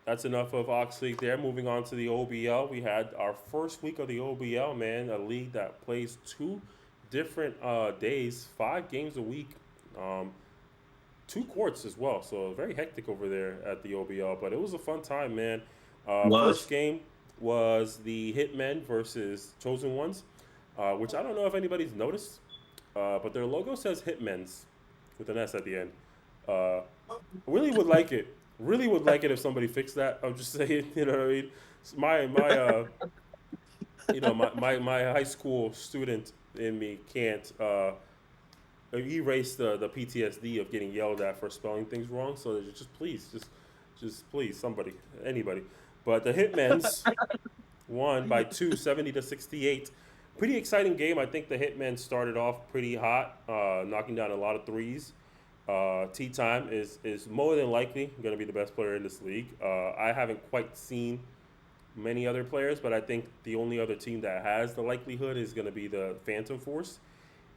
[SPEAKER 1] that's enough of Oxleague there. Moving on to the OBL. We had our first week of the OBL, man, a league that plays 2 different days, 5 games a week, 2 courts as well. So very hectic over there at the OBL. But it was a fun time, man. First game was the Hitmen versus Chosen Ones, which I don't know if anybody's noticed, but their logo says Hitmen's with an S at the end. Really would like it. Really would like it if somebody fixed that. I'm just saying, you know what I mean? My high school student in me can't erase the PTSD of getting yelled at for spelling things wrong. So just please, just please, somebody, anybody. But the Hitmen's won by 2, 70 to 68. Pretty exciting game. I think the Hitmen started off pretty hot, knocking down a lot of threes. Tea Time is more than likely going to be the best player in this league. I haven't quite seen many other players, but I think the only other team that has the likelihood is going to be the Phantom Force.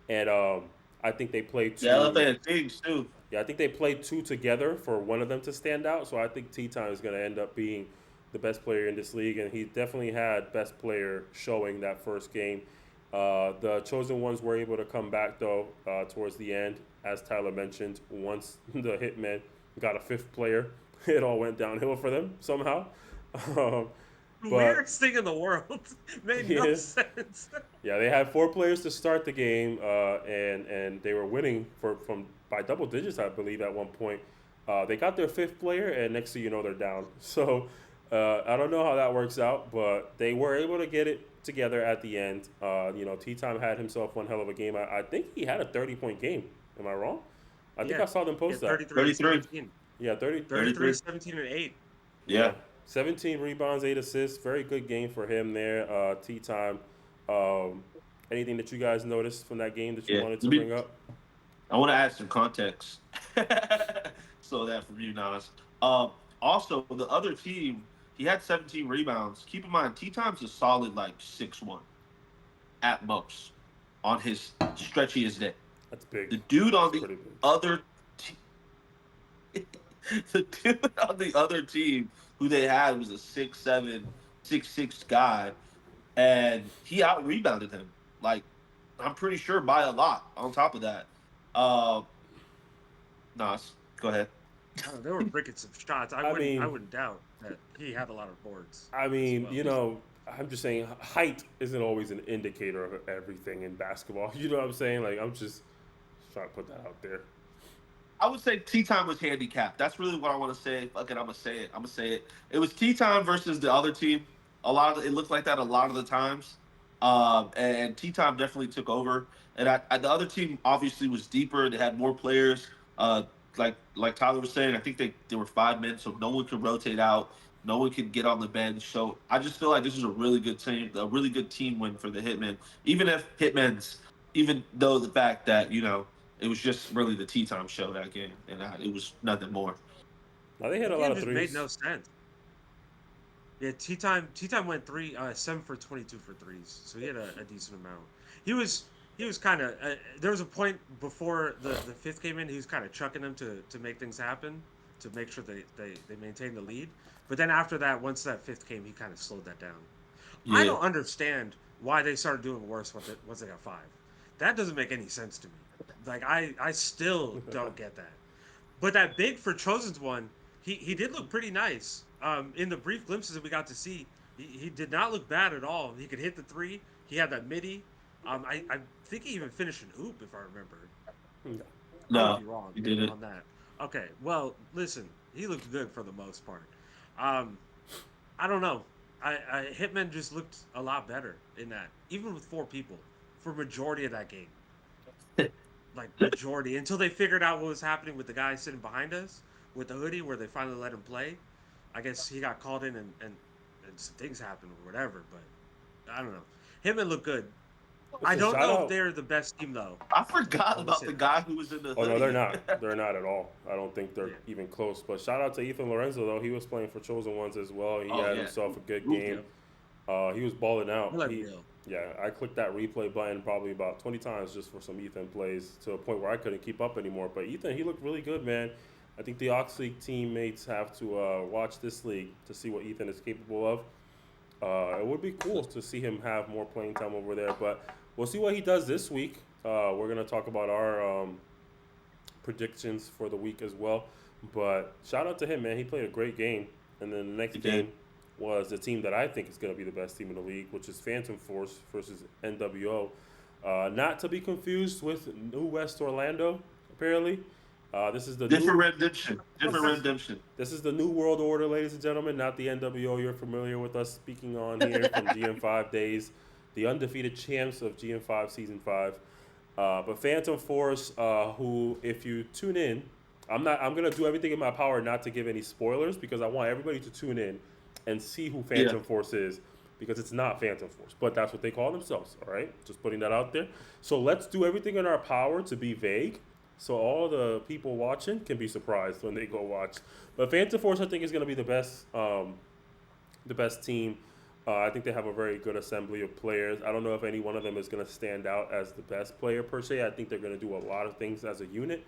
[SPEAKER 1] And I think they play 2.
[SPEAKER 2] Yeah, I love that teams too.
[SPEAKER 1] Yeah, I think they played 2 together for one of them to stand out. So I think Tea Time is going to end up being the best player in this league, and he definitely had best player showing that first game. The Chosen Ones were able to come back though towards the end, as Tyler mentioned. Once the Hitmen got a 5th player, it all went downhill for them somehow.
[SPEAKER 3] The
[SPEAKER 1] But-
[SPEAKER 3] weirdest thing in the world. Made no
[SPEAKER 1] Yeah.
[SPEAKER 3] sense.
[SPEAKER 1] Yeah, they had 4 players to start the game, and they were winning from by double digits, I believe, at one point. They got their 5th player, and next thing you know, they're down. So I don't know how that works out, but they were able to get it together at the end. Tea Time had himself one hell of a game. I think he had a 30-point game. Am I wrong? I think
[SPEAKER 3] Yeah.
[SPEAKER 1] I saw them post that.
[SPEAKER 3] 33,
[SPEAKER 2] 33.
[SPEAKER 3] 17.
[SPEAKER 1] Yeah,
[SPEAKER 3] 33, 17, and 8.
[SPEAKER 2] Yeah.
[SPEAKER 1] 17 rebounds, 8 assists. Very good game for him there. Tea Time. Anything that you guys noticed from that game that you
[SPEAKER 2] Yeah.
[SPEAKER 1] wanted to bring up?
[SPEAKER 2] I want to add some context. So that from you, Nas. Also, the other team, he had 17 rebounds. Keep in mind, Tea Time's a solid like 6'1" at most on his stretchiest day.
[SPEAKER 1] That's big.
[SPEAKER 2] The dude on
[SPEAKER 1] That's
[SPEAKER 2] the
[SPEAKER 1] pretty big.
[SPEAKER 2] other the dude on the other team who they had was a 6'7", 6'6" guy, and he out rebounded him. Like, I'm pretty sure by a lot. On top of that, Nas, go ahead.
[SPEAKER 3] They were breaking some shots. I wouldn't doubt that he had a lot of boards.
[SPEAKER 1] I mean,
[SPEAKER 3] as well.
[SPEAKER 1] I'm just saying height isn't always an indicator of everything in basketball. You know what I'm saying? Like, I'm just trying to put that out there.
[SPEAKER 2] I would say Tea Time was handicapped. That's really what I want to say. Fuck it, I'm gonna say it. It was Tea Time versus the other team. It looked like that a lot of the times. And Tea Time definitely took over. And the other team obviously was deeper. They had more players. Like Tyler was saying, I think they were 5 men, so no one could rotate out. No one could get on the bench. So I just feel like this is a really good team win for the Hitmen. Even though the fact that, it was just really the Tea Time show that game, and it was nothing more.
[SPEAKER 1] Now they hit a
[SPEAKER 3] The
[SPEAKER 1] lot
[SPEAKER 3] game
[SPEAKER 1] of
[SPEAKER 3] just
[SPEAKER 1] threes.
[SPEAKER 3] made no sense. Yeah, Tea Time went 7 for 22 for threes, so he had a decent amount. He was he was kind of there was a point before the fifth came in. He was kind of chucking them to make things happen, to make sure they maintain the lead. But then after that, once that fifth came, he kind of slowed that down. I
[SPEAKER 2] Yeah.
[SPEAKER 3] don't understand why they started doing worse once they got five. That doesn't make any sense to me. Like I still don't get that. But that big for Chosen's one, he did look pretty nice. In the brief glimpses that we got to see, he did not look bad at all. He could hit the three. He had that midi. I think he even finished an oop if I remember. I might
[SPEAKER 2] No,
[SPEAKER 3] be wrong
[SPEAKER 2] he didn't.
[SPEAKER 3] on that. Okay, well, listen, he looked good for the most part. Um, I don't know. Hitman just looked a lot better in that, even with four people for majority of that game. Like majority until they figured out what was happening with the guy sitting behind us with the hoodie, where they finally let him play. I guess he got called in and some things happened or whatever. But I don't know. Hitman looked good. I
[SPEAKER 1] Listen,
[SPEAKER 3] don't
[SPEAKER 1] shout
[SPEAKER 3] know if
[SPEAKER 1] out.
[SPEAKER 3] they're the best team though.
[SPEAKER 2] I forgot
[SPEAKER 3] I'll just
[SPEAKER 2] about
[SPEAKER 3] say
[SPEAKER 2] the
[SPEAKER 3] that.
[SPEAKER 2] guy who was in the
[SPEAKER 1] Oh no,
[SPEAKER 2] hoodie.
[SPEAKER 1] they're not. They're not at all. I don't think they're
[SPEAKER 3] Yeah.
[SPEAKER 1] even close. But shout out to Ethan Lorenzo though. He was playing for Chosen Ones as well. He
[SPEAKER 2] Oh,
[SPEAKER 1] had
[SPEAKER 2] yeah.
[SPEAKER 1] himself a good
[SPEAKER 2] Ooh,
[SPEAKER 1] game. He was balling out.
[SPEAKER 3] He looked real.
[SPEAKER 1] Yeah, I clicked that replay button probably about 20 times just for some Ethan plays to a point where I couldn't keep up anymore. But Ethan, he looked really good, man. I think the Oxleague teammates have to watch this league to see what Ethan is capable of. It would be cool to see him have more playing time over there, but we'll see what he does this week. We're gonna talk about our predictions for the week as well. But shout out to him, man. He played a great game. And then the next
[SPEAKER 2] He did.
[SPEAKER 1] game was the team that I think is going to be the best team in the league, which is Phantom Force versus NWO. Not to be confused with New West Orlando, apparently. This is the
[SPEAKER 2] Different
[SPEAKER 1] new,
[SPEAKER 2] redemption. Different redemption.
[SPEAKER 1] this is the new world order, ladies and gentlemen, not the NWO. You're familiar with us speaking on here from GM5 days, the undefeated champs of GM5 Season 5. But Phantom Force, who, if you tune in, I'm gonna do everything in my power not to give any spoilers because I want everybody to tune in and see who Phantom Force is because it's not Phantom Force, but that's what they call themselves. All right, just putting that out there. So let's do everything in our power to be vague, so all the people watching can be surprised when they go watch. But Phantom Force, I think, is gonna be the best team. I think they have a very good assembly of players. I don't know if any one of them is going to stand out as the best player per se. I think they're going to do a lot of things as a unit.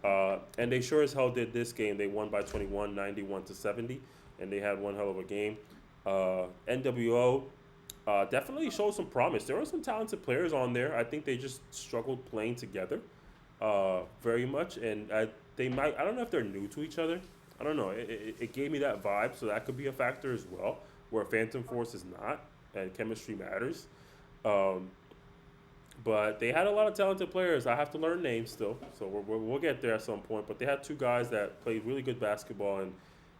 [SPEAKER 1] And they sure as hell did this game. They won by 21, 91-70, and they had one hell of a game. NWO definitely showed some promise. There were some talented players on there. I think they just struggled playing together very much. And they might, I don't know if they're new to each other. I don't know. It gave me that vibe, so that could be a factor as well, where Phantom Force is not, and chemistry matters. But they had a lot of talented players. I have to learn names still, so we'll get there at some point. But they had two guys that played really good basketball, and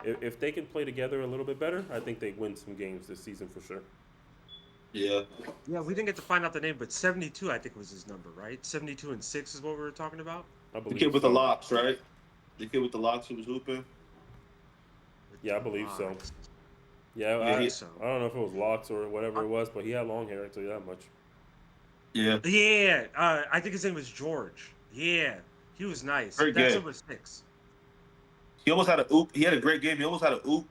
[SPEAKER 1] if they can play together a little bit better, I think they win some games this season for sure.
[SPEAKER 2] Yeah.
[SPEAKER 3] Yeah, we didn't get to find out the name, but 72 I think was his number, right? 72 and 6 is what we were talking about.
[SPEAKER 1] I
[SPEAKER 2] The
[SPEAKER 1] believe
[SPEAKER 2] kid with
[SPEAKER 1] so.
[SPEAKER 2] the locks, right? The kid with the locks who was hooping.
[SPEAKER 1] Yeah, I believe so.
[SPEAKER 3] Locks.
[SPEAKER 1] Yeah,
[SPEAKER 2] Yeah,
[SPEAKER 1] I don't know if it was locks or whatever it was, but he had long hair. I tell you that much.
[SPEAKER 2] Yeah.
[SPEAKER 3] Yeah, I think his name was George. Yeah, he was nice.
[SPEAKER 2] Very
[SPEAKER 3] That's
[SPEAKER 2] good.
[SPEAKER 3] number 6.
[SPEAKER 2] He almost had a oop. He had a great game. He almost had a oop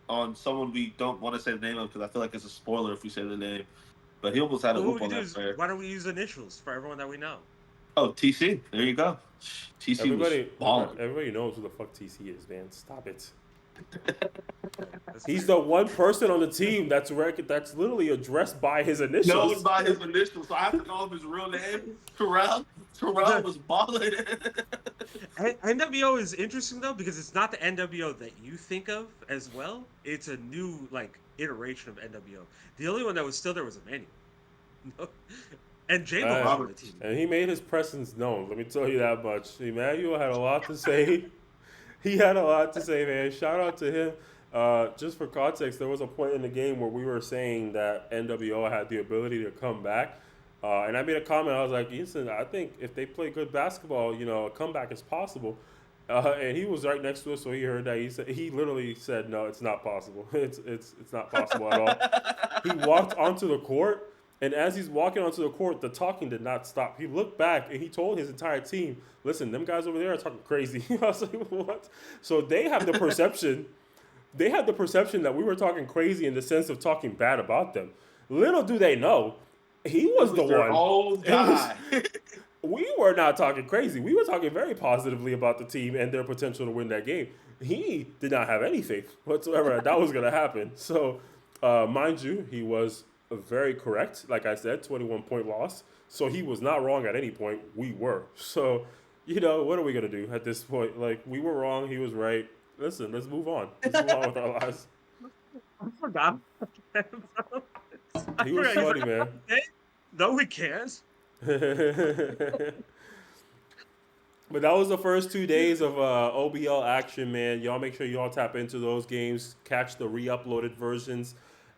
[SPEAKER 2] on someone we don't want to say the name of because I feel like it's a spoiler if we say the name. But he almost had a
[SPEAKER 3] Well, what
[SPEAKER 2] oop
[SPEAKER 3] we
[SPEAKER 2] on
[SPEAKER 3] can do
[SPEAKER 2] that
[SPEAKER 3] is,
[SPEAKER 2] player.
[SPEAKER 3] why don't we use initials for everyone that we know?
[SPEAKER 2] Oh, TC. There you go. TC was balling.
[SPEAKER 1] Everybody knows who the fuck TC is, man. Stop it.
[SPEAKER 3] That's
[SPEAKER 1] He's
[SPEAKER 3] fair.
[SPEAKER 1] the one person on the team that's literally addressed by his initials.
[SPEAKER 2] Known by his initials, so I have to call him his real name. Terrell. Terrell was balling.
[SPEAKER 3] NWO is interesting though because it's not the NWO that you think of as well. It's a new iteration of NWO. The only one that was still there was Emmanuel. And J-Lo was on the team.
[SPEAKER 1] And he made his presence known. Let me tell you that much. Emmanuel had a lot to say. He had a lot to say, man. Shout out to him. Just for context, there was a point in the game where we were saying that NWO had the ability to come back. And I made a comment. I was like, listen, I think if they play good basketball, a comeback is possible. And he was right next to us, so he heard that. He literally said, no, it's not possible. It's not possible at all. He walked onto the court, and as he's walking onto the court, the talking did not stop. He looked back, and he told his entire team, listen, them guys over there are talking crazy. I was like, what? So they have the perception. They had the perception that we were talking crazy in the sense of talking bad about them. Little do they know, He was the
[SPEAKER 2] their
[SPEAKER 1] one.
[SPEAKER 2] own guy.
[SPEAKER 1] We were not talking crazy. We were talking very positively about the team and their potential to win that game. He did not have any faith whatsoever that was going to happen. So, mind you, he was very correct. Like I said, 21-point loss. So he was not wrong at any point. We were. So, what are we going to do at this point? Like, we were wrong. He was right. Listen, let's move on. Let's move on with our lives.
[SPEAKER 3] I forgot.
[SPEAKER 1] He was funny, man.
[SPEAKER 3] No, we can't.
[SPEAKER 1] But that was the first 2 days of OBL action, man. Y'all make sure y'all tap into those games. Catch the re-uploaded versions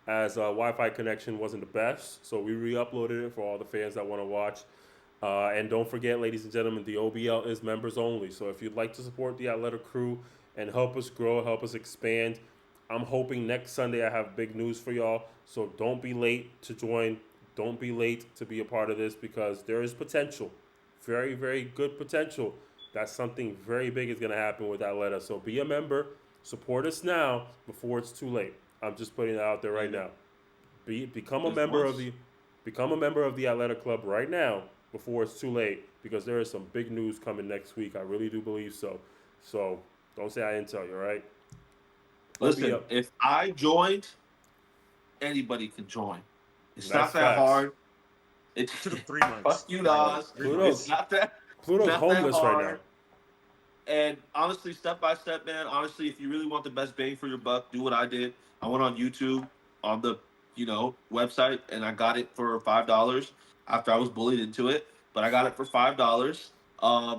[SPEAKER 1] as Wi-Fi connection wasn't the best. So we re-uploaded it for all the fans that want to watch. And don't forget, ladies and gentlemen, the OBL is members only. So if you'd like to support the Atleta crew and help us grow, help us expand, I'm hoping next Sunday I have big news for y'all. So don't be late to join. Don't be late to be a part of this because there is potential. Very, very good potential that something very big is going to happen with Atleta. So be a member. Support us now before it's too late. I'm just putting that out there right now. Become a member of the Atleta Club right now before it's too late because there is some big news coming next week. I really do believe so. So don't say I didn't tell you, all right?
[SPEAKER 2] Listen, if I joined, anybody can join. It's
[SPEAKER 1] That's
[SPEAKER 2] not that
[SPEAKER 1] facts.
[SPEAKER 2] hard.
[SPEAKER 3] It took 3 months.
[SPEAKER 2] Fuck you, Nas. It's not that.
[SPEAKER 1] Pluto's
[SPEAKER 2] not
[SPEAKER 1] homeless
[SPEAKER 2] that
[SPEAKER 1] right now.
[SPEAKER 2] And honestly, step by step, man. Honestly, if you really want the best bang for your buck, do what I did. I went on YouTube on the website, and I got it for $5 after I was bullied into it. But I got it for $5.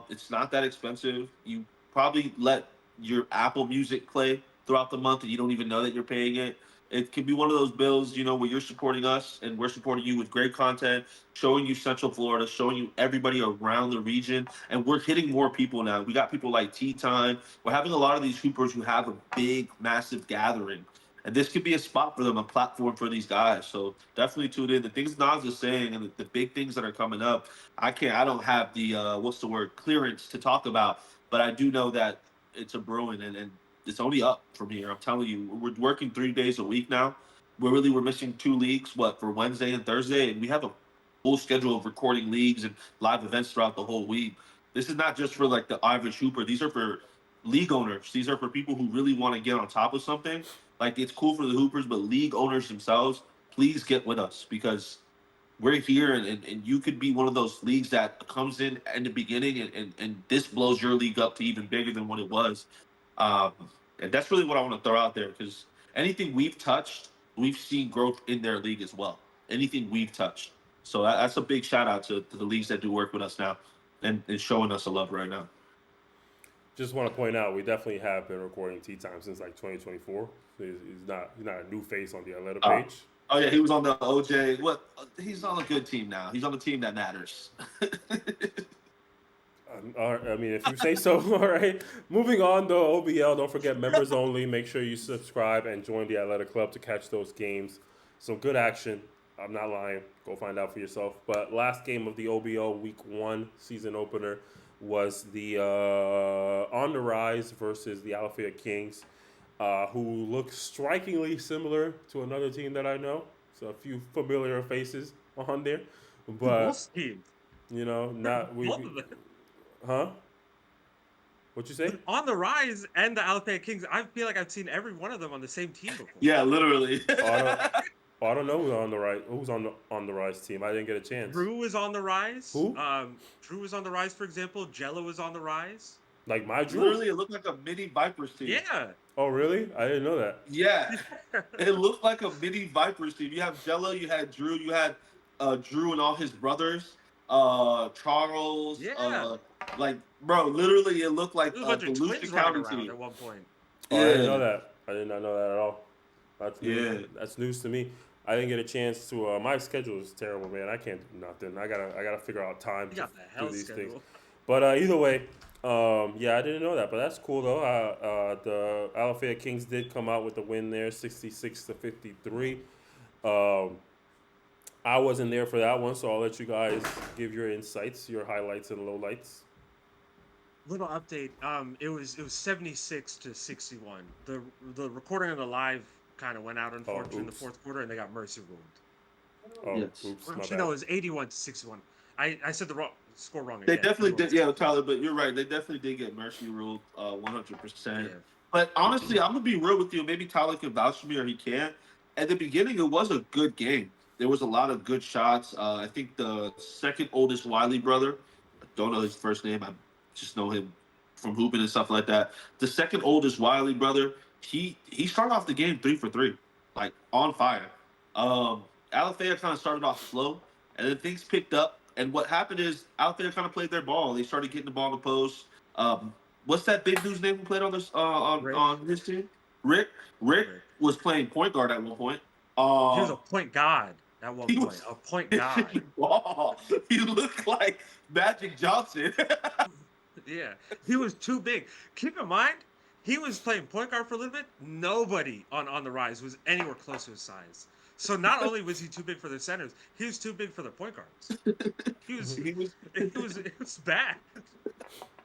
[SPEAKER 2] It's not that expensive. You probably let your Apple Music play throughout the month, and you don't even know that you're paying it. It could be one of those bills, where you're supporting us and we're supporting you with great content, showing you Central Florida, showing you everybody around the region. And we're hitting more people now. We got people like Tea Time. We're having a lot of these hoopers who have a big, massive gathering. And this could be a spot for them, a platform for these guys. So definitely tune in. The things Nas is saying and the big things that are coming up, I don't have the, clearance to talk about. But I do know that it's a brewing and it's only up from here. I'm telling you, we're working 3 days a week now. We're missing 2 leagues, for Wednesday and Thursday, and we have a full schedule of recording leagues and live events throughout the whole week. This is not just for like the average hooper. These are for league owners. These are for people who really want to get on top of something. Like it's cool for the hoopers, but league owners themselves, please get with us because we're here and you could be one of those leagues that comes in the beginning and this blows your league up to even bigger than what it was. And that's really what I want to throw out there because anything we've touched, we've seen growth in their league as well. Anything we've touched. So that's a big shout out to the leagues that do work with us now and showing us a love right now.
[SPEAKER 1] Just want to point out, we definitely have been recording Tea Time since like 2024. So he's not a new face on the Atleta page.
[SPEAKER 2] Oh yeah, he was on the OJ. He's on a good team now. He's on the team that matters.
[SPEAKER 1] I mean, if you say so, all right. Moving on, though, OBL, don't forget, members only. Make sure you subscribe and join the Atleta Club to catch those games. Some good action. I'm not lying. Go find out for yourself. But last game of the OBL Week 1 season opener was the On the Rise versus the Atleta Kings, who look strikingly similar to another team that I know. So a few familiar faces on there. But, Huh? What'd you say?
[SPEAKER 3] On the Rise and the Atleta Kings, I feel like I've seen every one of them on the same team before.
[SPEAKER 2] Yeah, literally.
[SPEAKER 1] I don't know who's on the Rise team. I didn't get a chance.
[SPEAKER 3] Drew is on the Rise.
[SPEAKER 1] Who?
[SPEAKER 3] Drew is on the Rise, for example. Jello is on the Rise.
[SPEAKER 1] Like my Drew?
[SPEAKER 2] Literally, it looked like a mini Vipers team.
[SPEAKER 3] Yeah.
[SPEAKER 1] Oh, really? I didn't know that.
[SPEAKER 2] Yeah. It looked like a mini Vipers team. You have Jello, you had Drew, you had Drew and all his brothers, Charles.
[SPEAKER 3] Yeah.
[SPEAKER 2] Bro, literally, it looked like
[SPEAKER 3] a bunch of
[SPEAKER 2] Volusia
[SPEAKER 3] twins
[SPEAKER 2] County
[SPEAKER 3] running around
[SPEAKER 2] team.
[SPEAKER 3] at one point.
[SPEAKER 1] Oh, I didn't know that. I did not know that at all. That's news to me. I didn't get a chance to. My schedule is terrible, man. I can't do nothing. I gotta figure out time to do these things. But either way, I didn't know that. But that's cool though. The Atleta Kings did come out with the win there, 66-53. I wasn't there for that one, so I'll let you guys give your insights, your highlights and lowlights.
[SPEAKER 3] Little update. It was 76-61. The recording of the live kind of went out unfortunately in the fourth quarter, and they got mercy ruled.
[SPEAKER 1] Oh,
[SPEAKER 2] Yes.
[SPEAKER 1] oops,
[SPEAKER 3] Or
[SPEAKER 1] my
[SPEAKER 3] actually,
[SPEAKER 1] bad.
[SPEAKER 3] no, it was 81-61. I said the score wrong
[SPEAKER 2] They
[SPEAKER 3] again.
[SPEAKER 2] definitely did,
[SPEAKER 3] 81-61.
[SPEAKER 2] Tyler. But you're right. They definitely did get mercy ruled,
[SPEAKER 3] Yeah.
[SPEAKER 2] 100%. But honestly, I'm gonna be real with you. Maybe Tyler can vouch for me, or he can't. At the beginning, it was a good game. There was a lot of good shots. I think the second oldest Wiley brother, I don't know his first name. I just know him from hooping and stuff like that. The second oldest Wiley brother, he started off the game 3 for 3, like on fire. Alafaya kind of started off slow, and then things picked up. And what happened is Alafaya kind of played their ball. They started getting the ball in the post. What's that big dude's name who played on this
[SPEAKER 3] Rick.
[SPEAKER 2] on his team? Rick. Rick
[SPEAKER 3] Rick.
[SPEAKER 2] was playing point guard at one point.
[SPEAKER 3] He was
[SPEAKER 2] Um,
[SPEAKER 3] a point god at one
[SPEAKER 2] he
[SPEAKER 3] point.
[SPEAKER 2] was
[SPEAKER 3] A point god.
[SPEAKER 2] hitting the ball. He looked like Magic Johnson.
[SPEAKER 3] Yeah, he was too big. Keep in mind, he was playing point guard for a little bit. Nobody on the Rise was anywhere close to his size. So not only was he too big for the centers, he was too big for the point guards. He was,
[SPEAKER 2] he was
[SPEAKER 3] it was bad.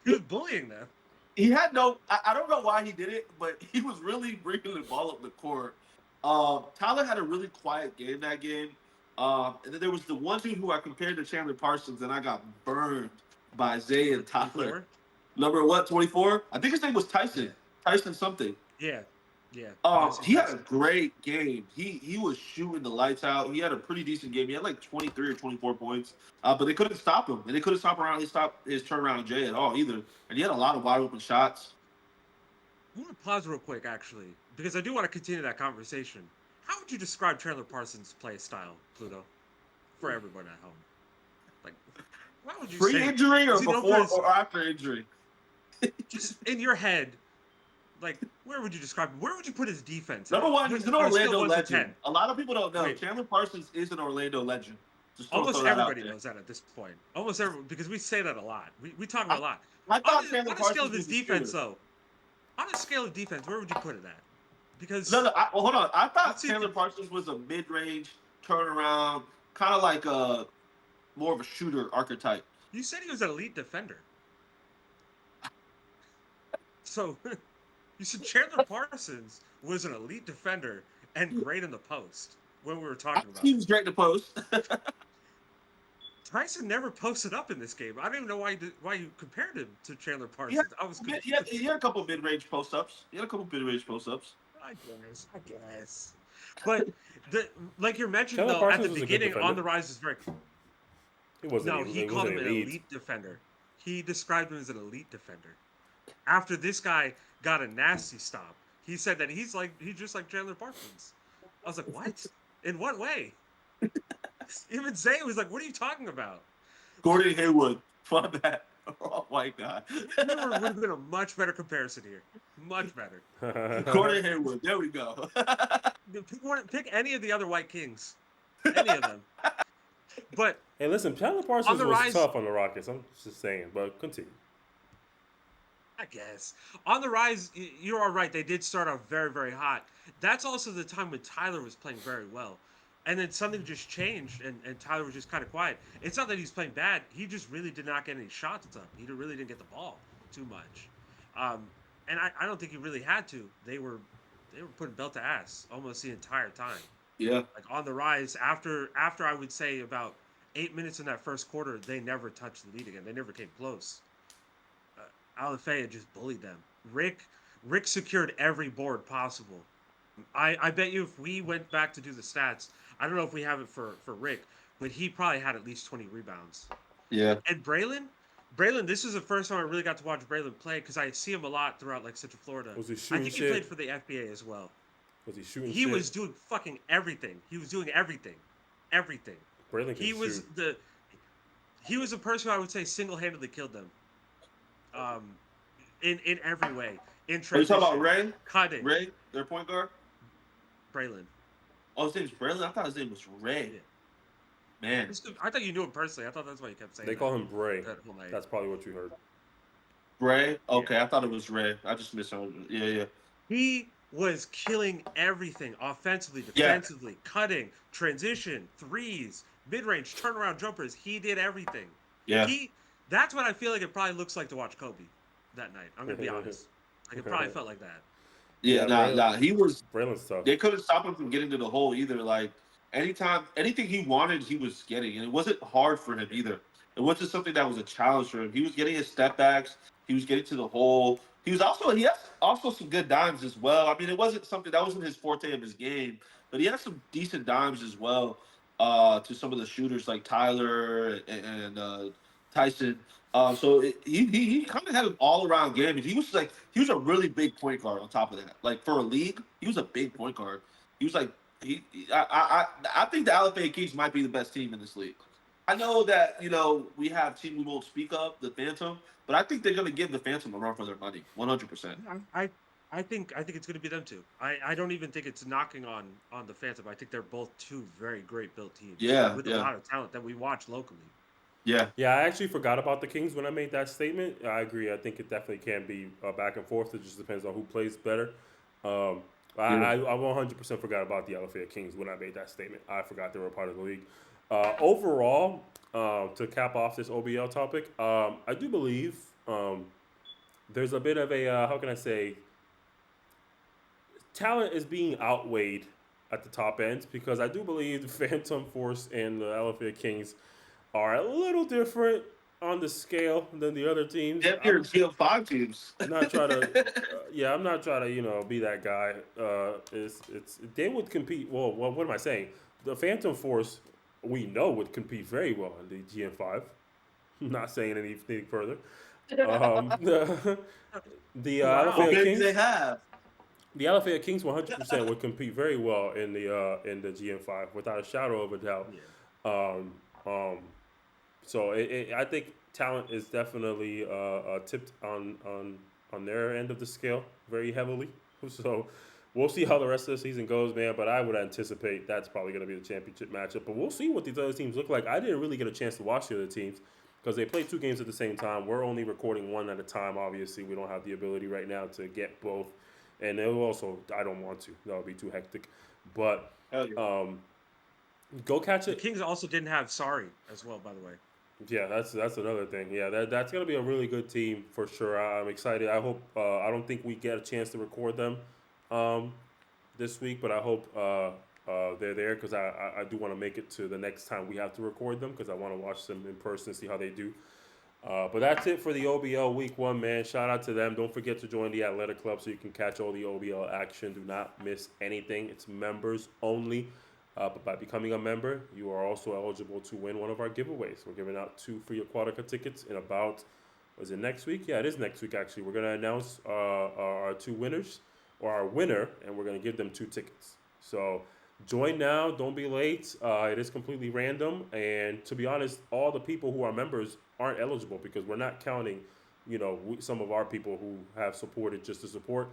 [SPEAKER 3] He was bullying them.
[SPEAKER 2] he had no. I don't know why he did it, but he was really bringing the ball up the court. Tyler had a really quiet game that game. And then there was the one dude who I compared to Chandler Parsons, and I got burned by Zay and Tyler.
[SPEAKER 3] 24?
[SPEAKER 2] Number what? 24? I think his name was Tyson.
[SPEAKER 3] Yeah.
[SPEAKER 2] Tyson something.
[SPEAKER 3] Yeah, yeah.
[SPEAKER 2] He had a great game. He was shooting the lights out. He had a pretty decent game. He had like 23 or 24 points. But they couldn't stop him. And they couldn't stop his turnaround Jay at all either. And he had a lot of wide open shots.
[SPEAKER 3] I want to pause real quick, actually, because I do want to continue that conversation. How would you describe Chandler Parsons' play style, Pluto, for everyone at home? Like, what would you say?
[SPEAKER 2] Pre-injury or
[SPEAKER 3] Is he known
[SPEAKER 2] before
[SPEAKER 3] for his-
[SPEAKER 2] or after injury?
[SPEAKER 3] Just in your head, like, where would you describe him? Where would you put his defense?
[SPEAKER 2] Number one, he's an
[SPEAKER 3] On a scale
[SPEAKER 2] Orlando
[SPEAKER 3] of 1 to
[SPEAKER 2] legend.
[SPEAKER 3] 10.
[SPEAKER 2] A lot of people don't know.
[SPEAKER 3] Wait.
[SPEAKER 2] Chandler Parsons is an Orlando legend. Just
[SPEAKER 3] Almost
[SPEAKER 2] throw that out
[SPEAKER 3] everybody
[SPEAKER 2] there.
[SPEAKER 3] knows that at this point. Almost everyone, because we say that a lot. We talk about it a lot.
[SPEAKER 2] I thought
[SPEAKER 3] On
[SPEAKER 2] Chandler
[SPEAKER 3] a
[SPEAKER 2] Parsons
[SPEAKER 3] scale of his
[SPEAKER 2] was a
[SPEAKER 3] defense,
[SPEAKER 2] shooter.
[SPEAKER 3] though, on a scale of defense, where would you put it at? Because
[SPEAKER 2] No, hold on. I thought
[SPEAKER 3] Let's see.
[SPEAKER 2] Chandler Parsons was a mid-range turnaround, kind of like a more of a shooter archetype.
[SPEAKER 3] you said he was an elite defender. So, you said Chandler Parsons was an elite defender and great in the post when we were talking about
[SPEAKER 2] He
[SPEAKER 3] it.
[SPEAKER 2] was great to post.
[SPEAKER 3] Tyson never posted up in this game. I don't even know why you compared him to Chandler Parsons. I was confused.
[SPEAKER 2] He had a couple mid-range post-ups.
[SPEAKER 3] I guess. But like you're mentioning
[SPEAKER 1] Chandler
[SPEAKER 3] though, at
[SPEAKER 1] Parsons
[SPEAKER 3] the
[SPEAKER 1] was a good
[SPEAKER 3] beginning,
[SPEAKER 1] defender.
[SPEAKER 3] On the Rise is very.
[SPEAKER 1] He wasn't.
[SPEAKER 3] No, he called him an elite defender. He described him as an elite defender. After this guy got a nasty stop, he said that he's just like Chandler Parsons. I was like, what? In what way? Even Zay was like, what are you talking about?
[SPEAKER 2] Gordon Hayward. Fuck that. Oh my god.
[SPEAKER 3] There would have been a much better comparison here. Much better.
[SPEAKER 2] Gordon Hayward. There we go.
[SPEAKER 3] Pick any of the other White Kings. Any of them. But
[SPEAKER 1] Hey, listen, Chandler Parsons
[SPEAKER 3] the
[SPEAKER 1] was
[SPEAKER 3] Rise-
[SPEAKER 1] tough on the Rockets. I'm just saying, but continue.
[SPEAKER 3] I guess. On the Rise, you are right. They did start off very, very hot. That's also the time when Tyler was playing very well. And then something just changed, and Tyler was just kind of quiet. It's not that he's playing bad. He just really did not get any shots up. He really didn't get the ball too much. And I don't think he really had to. They were putting belt to ass almost the entire time.
[SPEAKER 2] Yeah.
[SPEAKER 3] Like on the Rise, after I would say about 8 minutes in that first quarter, they never touched the lead again. They never came close. Alafaya just bullied them. Rick secured every board possible. I bet you if we went back to do the stats, I don't know if we have it for Rick, but he probably had at least 20 rebounds.
[SPEAKER 2] Yeah.
[SPEAKER 3] And Braylon, this is the first time I really got to watch Braylon play because I see him a lot throughout like Central Florida.
[SPEAKER 1] Was he
[SPEAKER 3] I
[SPEAKER 1] shooting
[SPEAKER 3] think
[SPEAKER 1] shit?
[SPEAKER 3] he played for the FBA as well.
[SPEAKER 1] Was he shooting
[SPEAKER 3] He
[SPEAKER 1] shit?
[SPEAKER 3] was doing fucking everything. He was doing everything. Everything.
[SPEAKER 1] Braylon can
[SPEAKER 3] He was
[SPEAKER 1] shoot.
[SPEAKER 3] he was a person who I would say single-handedly killed them. In every way. In
[SPEAKER 2] Are you
[SPEAKER 3] transition.
[SPEAKER 2] talking about Ray?
[SPEAKER 3] Cutting.
[SPEAKER 2] Ray, their point guard?
[SPEAKER 3] Braylon.
[SPEAKER 2] Oh, his name's Braylon? I thought his name was Ray.
[SPEAKER 3] Yeah.
[SPEAKER 2] Man.
[SPEAKER 3] I thought you knew him personally. I thought that's why you kept saying
[SPEAKER 1] They
[SPEAKER 3] that.
[SPEAKER 1] call him Bray.
[SPEAKER 3] That whole night.
[SPEAKER 1] That's probably what you heard.
[SPEAKER 2] Ray? Okay, I thought it was Ray. I just misunderstood. Yeah.
[SPEAKER 3] He was killing everything offensively,
[SPEAKER 2] Yeah.
[SPEAKER 3] defensively, cutting, transition, threes, mid-range, turnaround jumpers. He did everything.
[SPEAKER 2] Yeah.
[SPEAKER 3] That's what I feel like it probably looks like to watch Kobe that night. I'm going to be honest. Like it probably felt like that.
[SPEAKER 2] Yeah,
[SPEAKER 1] Yeah,
[SPEAKER 2] nah. He was.
[SPEAKER 1] Braylon's tough.
[SPEAKER 2] They couldn't stop him from getting to the hole either. Like anything he wanted, he was getting, and it wasn't hard for him either. It wasn't something that was a challenge for him. He was getting his step backs. He was getting to the hole. He has also some good dimes as well. I mean, it wasn't something that wasn't his forte of his game, but he had some decent dimes as well. To some of the shooters like Tyler and Tyson. He kind of had an all around game, and he was a really big point guard on top of that. Like for a league, he was a big point guard. He was like I think the Alabama Kings might be the best team in this league. I know that we have team we won't speak of the Phantom, but I think they're going to give the Phantom a run for their money, 100%.
[SPEAKER 3] I think it's going to be them too. I don't even think it's knocking on the Phantom. I think they're both two very great built teams.
[SPEAKER 2] Yeah,
[SPEAKER 3] with
[SPEAKER 2] yeah.
[SPEAKER 3] a lot of talent that we watch locally.
[SPEAKER 2] Yeah,
[SPEAKER 1] Yeah, I actually forgot about the Kings when I made that statement. I agree. I think it definitely can be back and forth. It just depends on who plays better. Um, I 100% forgot about the Alabama Kings when I made that statement. I forgot they were a part of the league. Overall, to cap off this OBL topic, I do believe there's a bit of a, how can I say, talent is being outweighed at the top ends because I do believe the Phantom Force and the Alabama Kings are a little different on the scale than the other teams.
[SPEAKER 2] damn near GM5 teams.
[SPEAKER 1] I'm not trying to, I'm not trying to, be that guy. It's they would compete. Well, what am I saying? The Phantom Force, we know, would compete very well in the GM5. I'm not saying anything further. The
[SPEAKER 3] Wow.
[SPEAKER 2] What
[SPEAKER 1] Alabama
[SPEAKER 2] games
[SPEAKER 1] Kings,
[SPEAKER 2] they have?
[SPEAKER 1] the Alabama Kings, 100% would compete very well in the GM5 without a shadow of a doubt.
[SPEAKER 3] Yeah.
[SPEAKER 1] So I think talent is definitely tipped on their end of the scale very heavily. So we'll see how the rest of the season goes, man. But I would anticipate that's probably going to be the championship matchup. But we'll see what these other teams look like. I didn't really get a chance to watch the other teams because they played two games at the same time. We're only recording one at a time. Obviously, we don't have the ability right now to get both. And it also, I don't want to. That would be too hectic. But go catch
[SPEAKER 3] The
[SPEAKER 1] it.
[SPEAKER 3] Kings also didn't have Sorry as well, by the way.
[SPEAKER 1] Yeah, that's another thing. Yeah, that's gonna be a really good team for sure. I'm excited. I hope. I don't think we get a chance to record them this week, but I hope they're there because I do want to make it to the next time we have to record them because I want to watch them in person, see how they do. But that's it for the OBL Week 1, man. Shout out to them. Don't forget to join the Atleta Club so you can catch all the OBL action. Do not miss anything. It's members only. But by becoming a member, you are also eligible to win one of our giveaways. We're giving out 2 free Aquatica tickets in about, was it next week? Yeah, it is next week, actually. We're going to announce our 2 winners, or our winner, and we're going to give them 2 tickets. So join now. Don't be late. It is completely random. And to be honest, all the people who are members aren't eligible because we're not counting, some of our people who have supported just to support.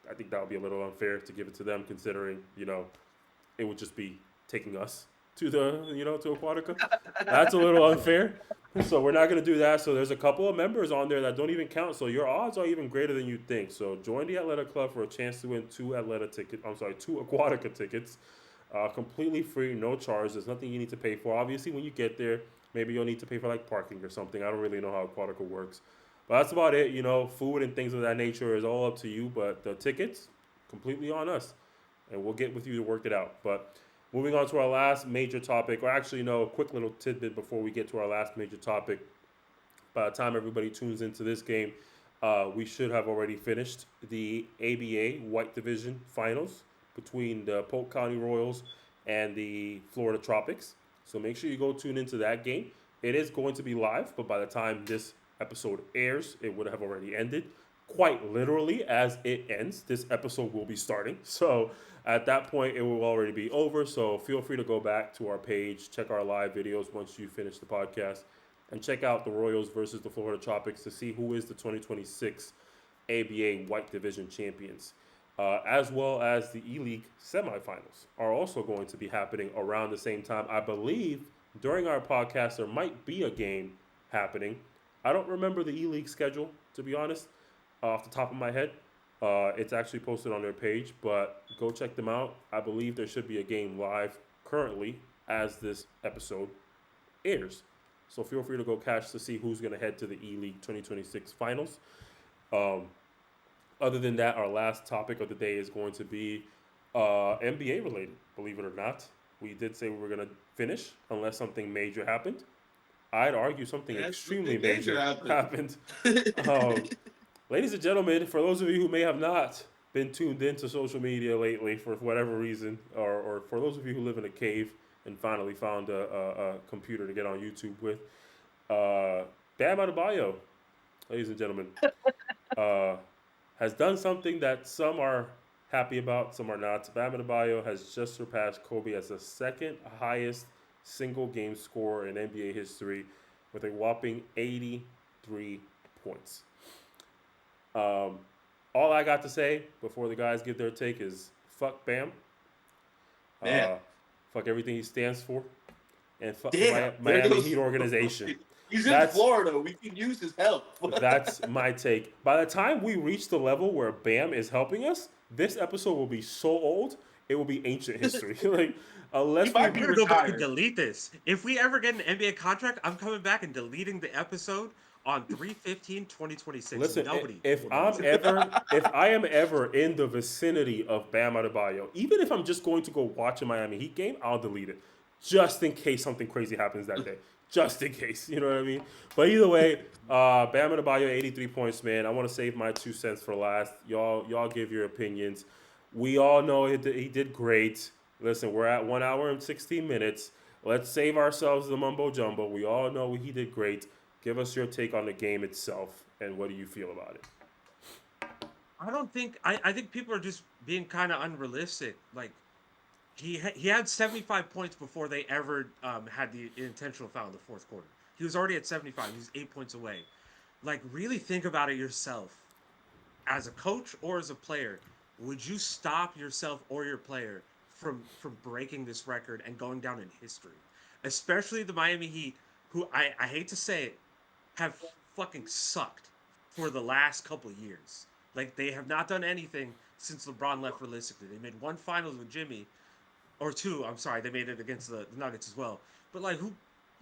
[SPEAKER 1] I think that would be a little unfair to give it to them considering, it would just be taking us to to Aquatica. That's a little unfair. So we're not going to do that. So there's a couple of members on there that don't even count. So your odds are even greater than you think. So join the Atleta Club for a chance to win 2 Aquatica tickets. Completely free, no charge. There's nothing you need to pay for. Obviously, when you get there, maybe you'll need to pay for like parking or something. I don't really know how Aquatica works. But that's about it. Food and things of that nature is all up to you. But the tickets, completely on us. And we'll get with you to work it out. But moving on to our last major topic, or actually, a quick little tidbit before we get to our last major topic. By the time everybody tunes into this game, we should have already finished the ABA White Division Finals between the Polk County Royals and the Florida Tropics. So make sure you go tune into that game. It is going to be live, but by the time this episode airs, it would have already ended. Quite literally, as it ends, this episode will be starting. So at that point, it will already be over. So feel free to go back to our page, check our live videos once you finish the podcast, and check out the Royals versus the Florida Tropics to see who is the 2026 ABA White Division champions. As well as the E-League semifinals are also going to be happening around the same time. I believe during our podcast, there might be a game happening. I don't remember the E-League schedule, to be honest, off the top of my head. It's actually posted on their page, but go check them out. I believe there should be a game live currently as this episode airs. So feel free to go catch to see who's going to head to the E-League 2026 finals. Other than that, our last topic of the day is going to be NBA related, believe it or not. we did say we were going to finish unless something major happened. I'd argue something extremely major happened. Ladies and gentlemen, for those of you who may have not been tuned into social media lately for whatever reason, or for those of you who live in a cave and finally found a computer to get on YouTube with, Bam Adebayo, ladies and gentlemen, uh, has done something that some are happy about, some are not. Bam Adebayo has just surpassed Kobe as the second highest single game scorer in NBA history with a whopping 83 points. All I got to say before the guys give their take is fuck Bam. Fuck everything he stands for. And fuck the Miami Heat organization.
[SPEAKER 2] He's in Florida. We can use his help.
[SPEAKER 1] That's my take. By the time we reach the level where Bam is helping us, this episode will be so old, it will be ancient history. Like, unless
[SPEAKER 3] we're gonna go back and delete this. If we ever get an NBA contract, I'm coming back and deleting the episode on 3/15/2026.
[SPEAKER 1] Listen,
[SPEAKER 3] nobody.
[SPEAKER 1] If I am ever in the vicinity of Bam Adebayo, even if I'm just going to go watch a Miami Heat game, I'll delete it, just in case something crazy happens that day. Just in case, you know what I mean? But either way, Bam Adebayo, 83 points, man. I want to save my 2 cents for last. Y'all give your opinions. We all know he did great. Listen, we're at 1 hour and 16 minutes. Let's save ourselves the mumbo jumbo. We all know he did great. Give us your take on the game itself, and what do you feel about it?
[SPEAKER 3] I think people are just being kind of unrealistic. Like, he had 75 points before they ever had the intentional foul in the fourth quarter. He was already at 75. He was 8 points away. Like, really think about it yourself. As a coach or as a player, would you stop yourself or your player from breaking this record and going down in history? Especially the Miami Heat, who I hate to say it, have fucking sucked for the last couple of years. Like, they have not done anything since LeBron left realistically. They made one finals with Jimmy. Or two, I'm sorry, they made it against the Nuggets as well. But, like, who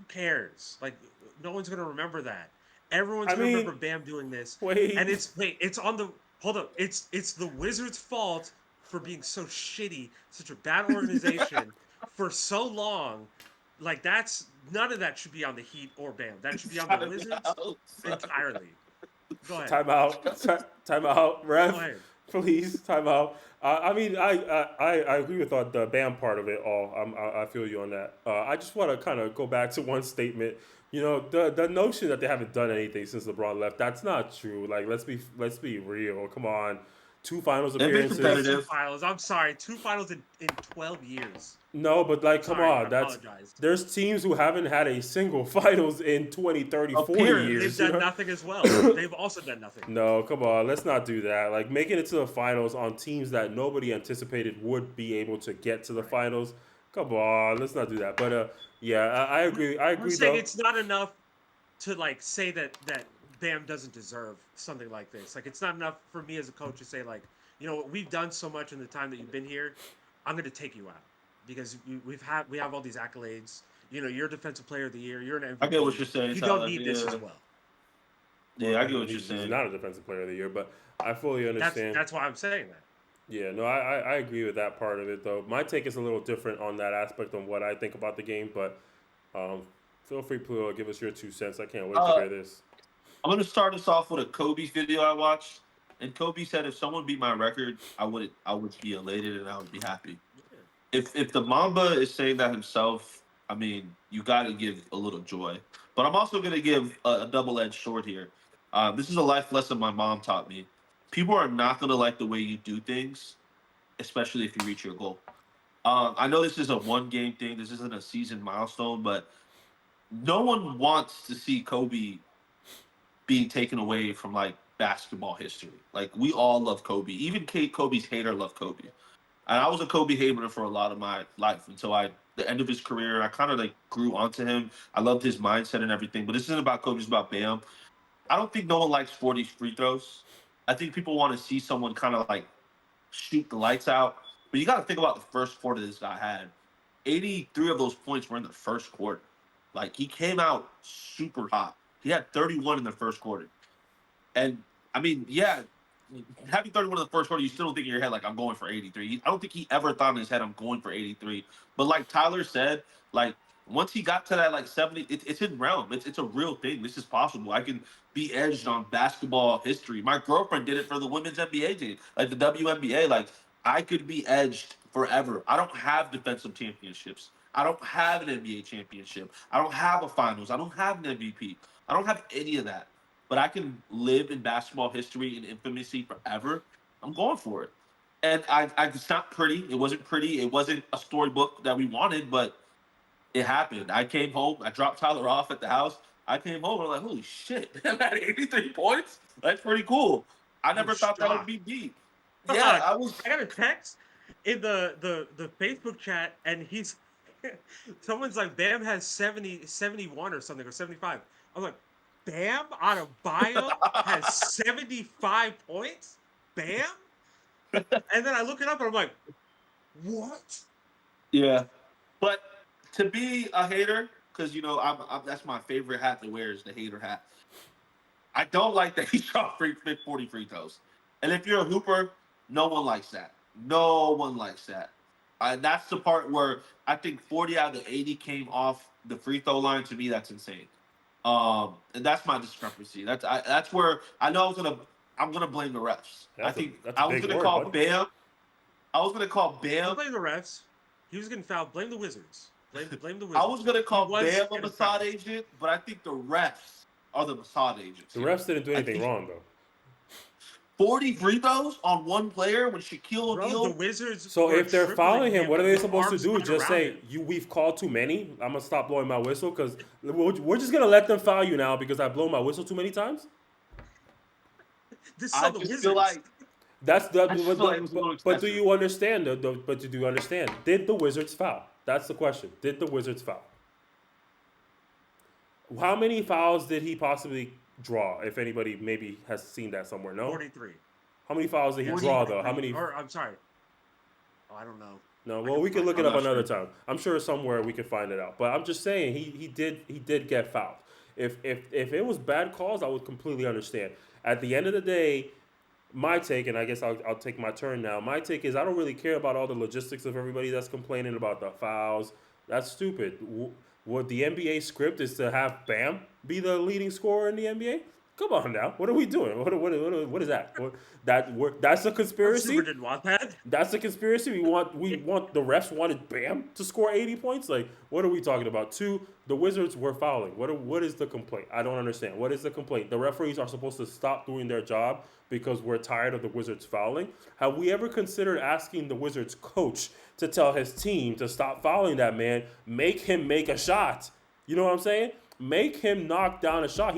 [SPEAKER 3] cares? Like, no one's going to remember that. Everyone's going to remember Bam doing this. And it's on the, hold up, it's the Wizards' fault for being so shitty, such a bad organization for so long. Like, none of that should be on the Heat or Bam. That should be on the Wizards entirely. Go ahead.
[SPEAKER 1] Time out, ref. Please, time out. I mean, I agree with the Bam part of it all. I feel you on that. I just want to kind of go back to one statement. You know, the notion that they haven't done anything since LeBron left, that's not true. Like, let's be real. Come on. 2 finals appearances.
[SPEAKER 3] 2 finals. I'm sorry. 2 finals in 12 years.
[SPEAKER 1] No, but like, come on. There's teams who haven't had a single finals in 20, 30, 40 years.
[SPEAKER 3] They've done nothing as well. They've also done nothing.
[SPEAKER 1] No, come on. Let's not do that. Like, making it to the finals on teams that nobody anticipated would be able to get to the finals. Come on. Let's not do that. But, yeah, I agree.
[SPEAKER 3] I'm saying it's not enough to, like, say that Bam doesn't deserve something like this. Like, it's not enough for me as a coach to say, like, you know, we've done so much in the time that you've been here. I'm going to take you out because we have all these accolades. You know, you're Defensive Player of the Year. You're an MVP.
[SPEAKER 2] I get what you're saying.
[SPEAKER 3] You don't need this as well.
[SPEAKER 2] Yeah, I get what you're saying.
[SPEAKER 1] He's not a Defensive Player of the Year, but I fully understand.
[SPEAKER 3] That's why I'm saying that.
[SPEAKER 1] Yeah, no, I agree with that part of it, though. My take is a little different on that aspect on what I think about the game, but feel free to give us your 2 cents. I can't wait to hear this.
[SPEAKER 2] I'm going to start us off with a Kobe video I watched. And Kobe said if someone beat my record, I would be elated and I would be happy. If the Mamba is saying that himself, I mean, you got to give a little joy. But I'm also going to give a double-edged sword here. This is a life lesson my mom taught me. People are not going to like the way you do things, especially if you reach your goal. I know this is a one-game thing. This isn't a season milestone, but no one wants to see Kobe being taken away from, like, basketball history. Like, we all love Kobe. Even Kobe's hater loved Kobe. And I was a Kobe hater for a lot of my life until the end of his career. I kind of, like, grew onto him. I loved his mindset and everything. But this isn't about Kobe. It's about Bam. I don't think no one likes 40 free throws. I think people want to see someone kind of, like, shoot the lights out. But you got to think about the first quarter this guy had. 83 of those points were in the first quarter. Like, he came out super hot. He had 31 in the first quarter. And, I mean, yeah, having 31 in the first quarter, you still don't think in your head like I'm going for 83. I don't think he ever thought in his head I'm going for 83. But like Tyler said, like once he got to that like 70, it's in realm. It's a real thing. This is possible. I can be edged on basketball history. My girlfriend did it for the women's NBA team, like the WNBA. Like I could be edged forever. I don't have defensive championships. I don't have an NBA championship. I don't have a finals. I don't have an MVP. I don't have any of that. But I can live in basketball history and infamy forever. I'm going for it. And it's not pretty. It wasn't pretty. It wasn't a storybook that we wanted, but it happened. I came home. I dropped Tyler off at the house. I came home and I'm like, holy shit, I'm at 83 points. That's pretty cool. I never thought that would be deep. Yeah,
[SPEAKER 3] I got a text in the Facebook chat, and he's someone's like, Bam has 71 or something, or 75. I'm like, Bam on a bio has 75 points? Bam? And then I look it up and I'm like, what?
[SPEAKER 2] Yeah. But to be a hater, because you know, I'm that's my favorite hat to wear is the hater hat. I don't like that he shot 40 free throws. And if you're a hooper, no one likes that. No one likes that. And that's the part where I think 40 out of the 80 came off the free throw line. To me, that's insane. And that's my discrepancy. That's where I know I'm gonna blame the refs. I think I was gonna call Bam. I was gonna call Bam.
[SPEAKER 3] Don't blame the refs. He was getting fouled. Blame the Wizards. Blame the Wizards.
[SPEAKER 2] I was gonna call Bam a Mossad agent, but I think the refs are the Mossad agents.
[SPEAKER 1] The refs didn't do anything wrong though.
[SPEAKER 2] 40 free throws on one player when Shaquille O'Neal.
[SPEAKER 3] The Wizards.
[SPEAKER 1] So if they're fouling him, what are they supposed to do? Just say, we've called too many. I'm gonna stop blowing my whistle because we're just gonna let them foul you now because I blow my whistle too many times.
[SPEAKER 3] This is the Wizards. Feel like
[SPEAKER 1] that's the. But do you understand? But do you understand? Did the Wizards foul? That's the question. Did the Wizards foul? How many fouls did he possibly draw? If anybody maybe has seen that somewhere, no.
[SPEAKER 3] 43.
[SPEAKER 1] How many fouls did he draw though? How many?
[SPEAKER 3] Or I'm sorry. Oh, I don't know.
[SPEAKER 1] No, well, we can look it up another time. I'm sure somewhere we can find it out. But I'm just saying he did get fouled. If it was bad calls, I would completely understand. At the end of the day, my take, and I guess I'll take my turn now. My take is I don't really care about all the logistics of everybody that's complaining about the fouls. That's stupid. What the NBA script is to have Bam be the leading scorer in the NBA? Come on now. What are we doing? What is that? That's a conspiracy?
[SPEAKER 3] Super didn't want that.
[SPEAKER 1] That's a conspiracy. We want the refs wanted Bam to score 80 points. Like, what are we talking about? 2, the Wizards were fouling. What is the complaint? I don't understand. What is the complaint? The referees are supposed to stop doing their job because we're tired of the Wizards fouling. Have we ever considered asking the Wizards coach to tell his team to stop fouling that man? Make him make a shot. You know what I'm saying? Make him knock down a shot.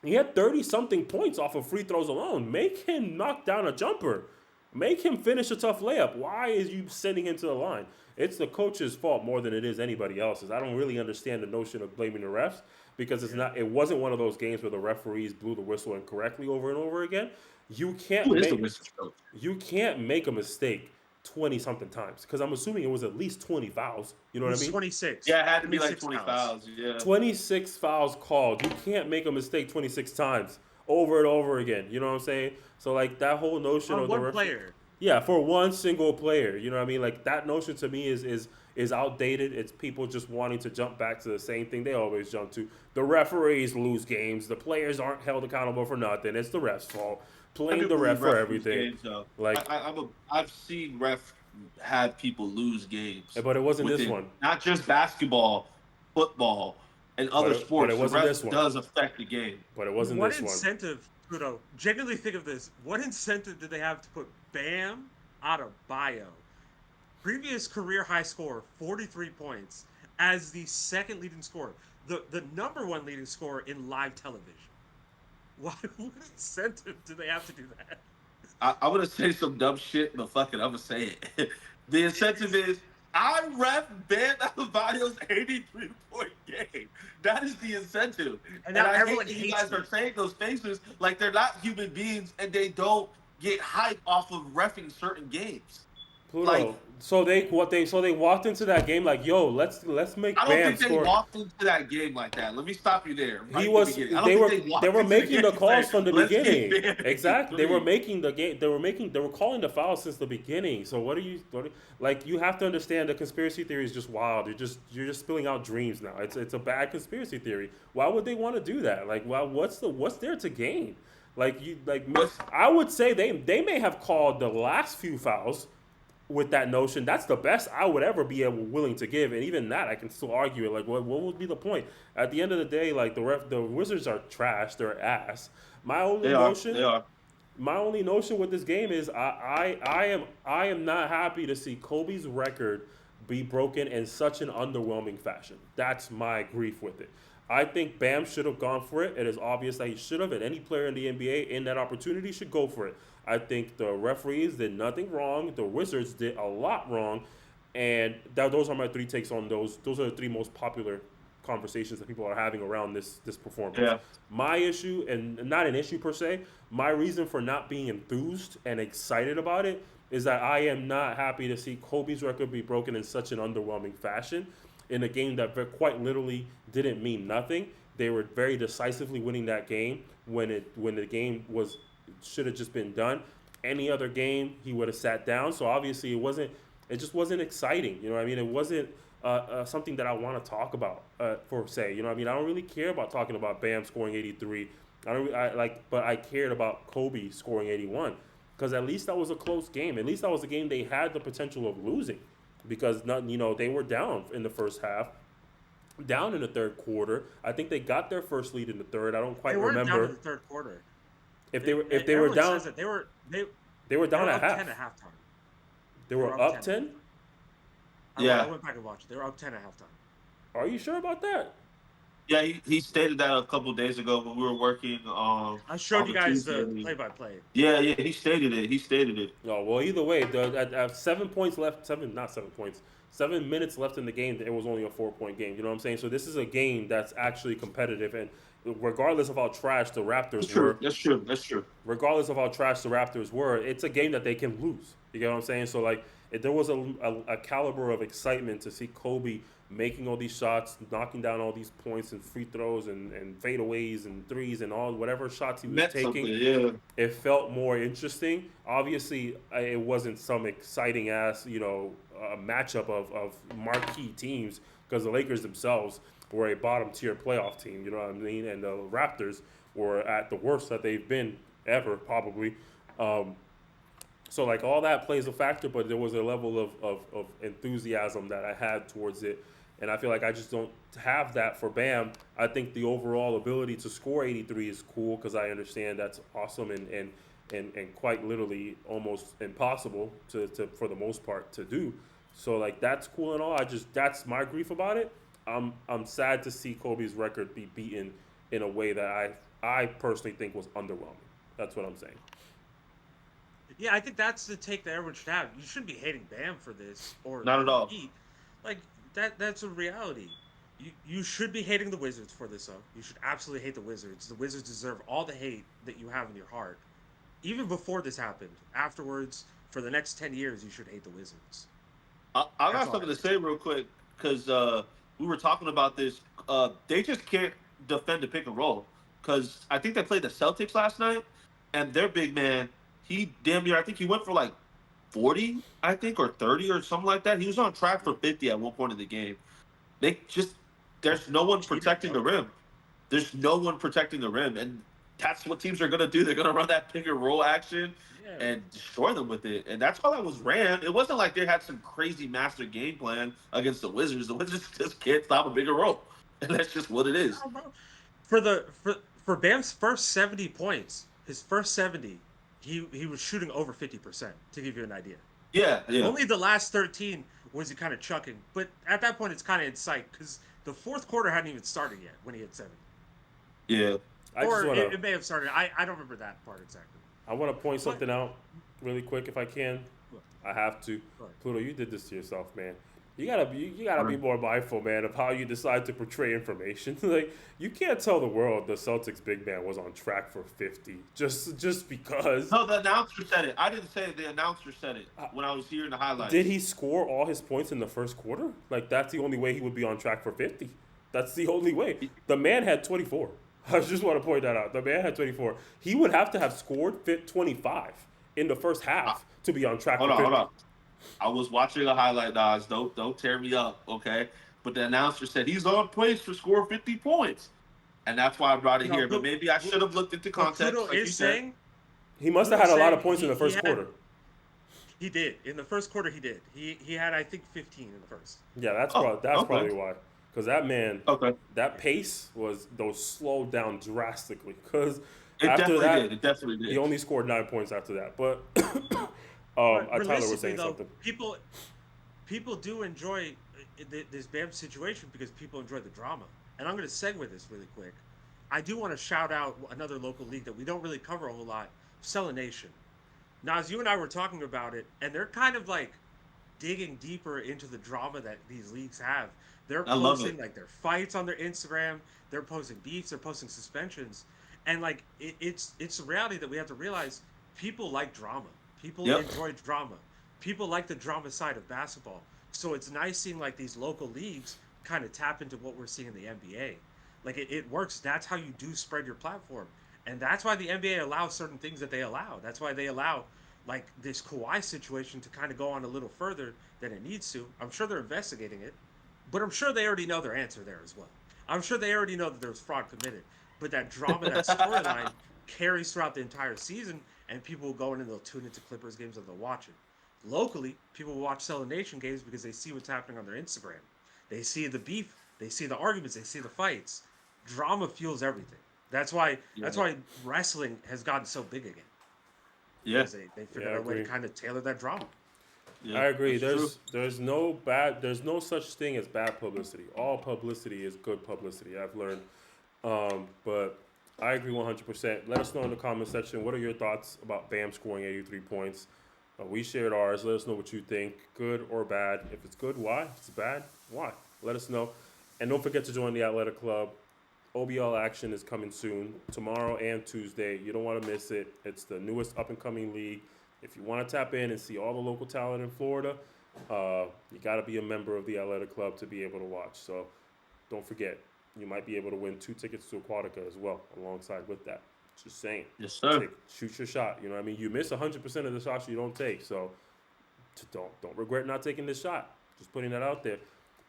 [SPEAKER 1] He had 30-something points off of free throws alone. Make him knock down a jumper. Make him finish a tough layup. Why is you sending him to the line? It's the coach's fault more than it is anybody else's. I don't really understand the notion of blaming the refs because it wasn't one of those games where the referees blew the whistle incorrectly over and over again. You can't make a mistake 20-something times because I'm assuming it was at least 20 fouls. You know what I mean?
[SPEAKER 3] 26.
[SPEAKER 2] Yeah, it had to be like 20 fouls. Yeah.
[SPEAKER 1] 26 fouls called. You can't make a mistake 26 times over and over again. You know what I'm saying? So like that whole notion of
[SPEAKER 3] one player.
[SPEAKER 1] Yeah, for one single player. You know what I mean? Like that notion to me is outdated. It's people just wanting to jump back to the same thing they always jump to. The referees lose games. The players aren't held accountable for nothing. It's the ref's fault. Blame the ref for everything.
[SPEAKER 2] Games, I've seen ref have people lose games.
[SPEAKER 1] But it wasn't this one.
[SPEAKER 2] Not just basketball, football, and other sports.
[SPEAKER 1] But it wasn't this one.
[SPEAKER 2] Does affect the game.
[SPEAKER 1] But it wasn't this one.
[SPEAKER 3] What incentive, Pluto? Genuinely think of this. What incentive did they have to put Bam out of bio? Previous career high score, 43 points, as the second leading scorer. The number one leading scorer in live television. What incentive do they have to do that?
[SPEAKER 2] I'm going to say some dumb shit, but fuck it, I'm going to say it. The incentive is, I ref Bam Adebayo's 83-point game. That is the incentive. And now everyone hates you guys are saying those faces like they're not human beings and they don't get hype off of reffing certain games.
[SPEAKER 1] Pluto, So they walked into that game like, yo, let's make
[SPEAKER 2] I don't
[SPEAKER 1] Bam
[SPEAKER 2] think they
[SPEAKER 1] score.
[SPEAKER 2] walked into that game like that. Let me stop you there. Right
[SPEAKER 1] He
[SPEAKER 2] in the
[SPEAKER 1] was.
[SPEAKER 2] beginning. I don't think
[SPEAKER 1] They
[SPEAKER 2] walked
[SPEAKER 1] were
[SPEAKER 2] into
[SPEAKER 1] making the
[SPEAKER 2] game
[SPEAKER 1] calls
[SPEAKER 2] saying,
[SPEAKER 1] from the
[SPEAKER 2] "Let's get
[SPEAKER 1] beginning.
[SPEAKER 2] Bam
[SPEAKER 1] Exactly. They were
[SPEAKER 2] 83."
[SPEAKER 1] making the game. They were calling the foul since the beginning. So like? You have to understand the conspiracy theory is just wild. You're just spilling out dreams now. It's a bad conspiracy theory. Why would they want to do that? Like, well, what's there to gain?
[SPEAKER 2] What's
[SPEAKER 1] I would say they may have called the last few fouls with that notion. That's the best I would ever be willing to give, and even that I can still argue it. Like, what would be the point? At the end of the day, like the Wizards are trash. They're ass. My only
[SPEAKER 2] they are?
[SPEAKER 1] notion,
[SPEAKER 2] They are.
[SPEAKER 1] my only notion with this game is I am not happy to see Kobe's record be broken in such an underwhelming fashion. That's my grief with it. I think Bam should have gone for it. It is obvious that he should have, and any player in the NBA in that opportunity should go for it. I think the referees did nothing wrong. The Wizards did a lot wrong, and those are my three takes on those. Those are the three most popular conversations that people are having around this performance.
[SPEAKER 2] Yeah.
[SPEAKER 1] My issue, and not an issue per se, my reason for not being enthused and excited about it is that I am not happy to see Kobe's record be broken in such an underwhelming fashion in a game that quite literally didn't mean nothing. They were very decisively winning that game when the game was should have just been done. Any other game, he would have sat down. So obviously, it just wasn't exciting. You know what I mean? It wasn't something that I want to talk about for say. You know what I mean? I don't really care about talking about Bam scoring 83. But I cared about Kobe scoring 81 because at least that was a close game. At least that was a game they had the potential of losing because they were down in the first half, down in the third quarter. I think they got their first lead in the third. I don't quite
[SPEAKER 3] They weren't
[SPEAKER 1] remember
[SPEAKER 3] down in the third quarter.
[SPEAKER 1] if they were
[SPEAKER 3] Everyone
[SPEAKER 1] down.
[SPEAKER 3] says that they were
[SPEAKER 1] Down
[SPEAKER 3] up
[SPEAKER 1] at half.
[SPEAKER 3] 10 at halftime.
[SPEAKER 1] They were up 10.
[SPEAKER 2] Yeah.
[SPEAKER 3] I went back and watched it. They were up 10 at halftime.
[SPEAKER 1] Are you sure about that?
[SPEAKER 2] Yeah, he stated that a couple days ago when we were working
[SPEAKER 3] I showed
[SPEAKER 2] on
[SPEAKER 3] you
[SPEAKER 2] the
[SPEAKER 3] guys
[SPEAKER 2] Tuesday.
[SPEAKER 3] the play-by-play.
[SPEAKER 2] Yeah, he stated it. He stated it.
[SPEAKER 1] No. Well, either way, at 7 points left, not 7 points, 7 minutes left in the game. It was only a 4-point game. You know what I'm saying? So this is a game that's actually competitive, and regardless of how trash the Raptors were,
[SPEAKER 2] That's true. That's true.
[SPEAKER 1] regardless of how trash the Raptors were, it's a game that they can lose. You get what I'm saying? So like, if there was a caliber of excitement to see Kobe making all these shots, knocking down all these points and free throws and fadeaways and threes and all whatever shots he was
[SPEAKER 2] Meant
[SPEAKER 1] taking,
[SPEAKER 2] something, yeah.
[SPEAKER 1] it felt more interesting. Obviously, it wasn't some exciting ass, matchup of marquee teams because the Lakers themselves were a bottom tier playoff team. You know what I mean? And the Raptors were at the worst that they've been ever, probably. So like all that plays a factor, but there was a level of enthusiasm that I had towards it, and I feel like I just don't have that for Bam. I think the overall ability to score 83 is cool because I understand that's awesome and quite literally almost impossible to for the most part to do. So like that's cool and all. That's my grief about it. I'm sad to see Kobe's record be beaten in a way that I personally think was underwhelming. That's what I'm saying.
[SPEAKER 3] Yeah, I think that's the take that everyone should have. You shouldn't be hating Bam for this or
[SPEAKER 2] Not at all.
[SPEAKER 3] Heat. Like that's a reality. You should be hating the Wizards for this though. You should absolutely hate the Wizards. The Wizards deserve all the hate that you have in your heart. Even before this happened. Afterwards, for the next 10 years, you should hate the Wizards.
[SPEAKER 2] I got something to say real quick because we were talking about this. They just can't defend the pick and roll because I think they played the Celtics last night, and their big man, he damn near, I think he went for like 40, I think, or 30 or something like that. He was on track for 50 at one point in the game. There's no one protecting the rim. There's no one protecting the rim, and that's what teams are gonna do. They're gonna run that pick and roll action and destroy them with it. And that's all that was ran. It wasn't like they had some crazy master game plan against the Wizards. The Wizards just can't stop a bigger roll, and that's just what it is.
[SPEAKER 3] For Bam's first 70 points, his first 70, he was shooting over 50%. To give you an idea.
[SPEAKER 2] Yeah.
[SPEAKER 3] Only the last 13 was he kind of chucking, but at that point it's kind of in sight because the fourth quarter hadn't even started yet when he hit 70.
[SPEAKER 2] Yeah.
[SPEAKER 3] It may have started. I don't remember that part exactly.
[SPEAKER 1] I want to point something out really quick if I can. I have to. Pluto, you did this to yourself, man. You gotta be more mindful, man, of how you decide to portray information. Like you can't tell the world the Celtics big man was on track for 50 just because.
[SPEAKER 2] No, the announcer said it. I didn't say it. The announcer said it
[SPEAKER 1] Uh,
[SPEAKER 2] when I was hearing the highlights.
[SPEAKER 1] did he score all his points in the first quarter? Like that's the only way he would be on track for 50. That's the only way. The man had 24. I just want to point that out. The man had 24. He would have to have scored 25 in the first half to be on track
[SPEAKER 2] Hold
[SPEAKER 1] for
[SPEAKER 2] on,
[SPEAKER 1] 50.
[SPEAKER 2] hold on. I was watching a highlight, Dodge. Don't tear me up, okay? But the announcer said he's on pace to score 50 points, and that's why I brought it
[SPEAKER 3] No,
[SPEAKER 2] here. But maybe I should have looked into
[SPEAKER 3] what
[SPEAKER 2] context,
[SPEAKER 3] Kudo
[SPEAKER 2] like you
[SPEAKER 3] is
[SPEAKER 2] said.
[SPEAKER 3] saying,
[SPEAKER 1] He must have
[SPEAKER 3] Kudo's
[SPEAKER 1] had a lot of
[SPEAKER 3] saying
[SPEAKER 1] points in the first
[SPEAKER 3] had,
[SPEAKER 1] quarter.
[SPEAKER 3] He did in the first quarter. He did. He had I think 15 in the first.
[SPEAKER 1] Yeah, that's
[SPEAKER 2] Oh,
[SPEAKER 1] probably
[SPEAKER 2] okay.
[SPEAKER 1] why. Because that man,
[SPEAKER 2] Okay.
[SPEAKER 1] that pace was those slowed down drastically. Because
[SPEAKER 2] It
[SPEAKER 1] after
[SPEAKER 2] definitely did.
[SPEAKER 1] that,
[SPEAKER 2] It definitely
[SPEAKER 1] he
[SPEAKER 2] did.
[SPEAKER 1] only scored 9 points after that. But
[SPEAKER 3] But
[SPEAKER 1] Tyler was
[SPEAKER 3] realistically,
[SPEAKER 1] saying
[SPEAKER 3] though,
[SPEAKER 1] something.
[SPEAKER 3] people do enjoy this Bam situation because people enjoy the drama. And I'm going to segue this really quick. I do want to shout out another local league that we don't really cover a whole lot, Nation. Nas, you and I were talking about it, and they're kind of like digging deeper into the drama that these leagues have. They're
[SPEAKER 2] I love it.
[SPEAKER 3] posting like their fights on their Instagram. They're posting beefs. They're posting suspensions, and like it's a reality that we have to realize. People like drama. People
[SPEAKER 2] Yep.
[SPEAKER 3] enjoy drama. People like the drama side of basketball. So it's nice seeing like these local leagues kind of tap into what we're seeing in the NBA. Like it works. That's how you do spread your platform, and that's why the NBA allows certain things that they allow. That's why they allow like this Kawhi situation to kind of go on a little further than it needs to. I'm sure they're investigating it, but I'm sure they already know their answer there as well. I'm sure they already know that there's fraud committed, but that drama, that storyline carries throughout the entire season, and people will go in and they'll tune into Clippers games and they'll watch it. Locally, people will watch Nation games because they see what's happening on their Instagram. They see the beef, they see the arguments, they see the fights. Drama fuels everything. That's why
[SPEAKER 2] Yeah.
[SPEAKER 3] that's why wrestling has gotten so big again
[SPEAKER 2] Yeah.
[SPEAKER 3] because they figured
[SPEAKER 1] Yeah, I
[SPEAKER 3] out a way to
[SPEAKER 1] agree.
[SPEAKER 3] kind of tailor that drama.
[SPEAKER 2] Yeah.
[SPEAKER 1] I agree.
[SPEAKER 2] That's true.
[SPEAKER 1] There's no such thing as bad publicity. All publicity is good publicity. I've learned. But I agree 100%. Let us know in the comment section. What are your thoughts about Bam scoring 83 points? We shared ours. Let us know what you think, good or bad. If it's good, why? If it's bad, why? Let us know. And don't forget to join the Atleta Club. OBL action is coming soon, tomorrow and Tuesday. You don't want to miss it. It's the newest up-and-coming league. If you want to tap in and see all the local talent in Florida, you got to be a member of the Atleta Club to be able to watch. So don't forget, you might be able to win 2 tickets to Aquatica as well, alongside with that. Just saying.
[SPEAKER 2] Yes, sir.
[SPEAKER 1] Shoot your shot. You know what I mean? You miss 100% of the shots you don't take. So don't regret not taking this shot. Just putting that out there.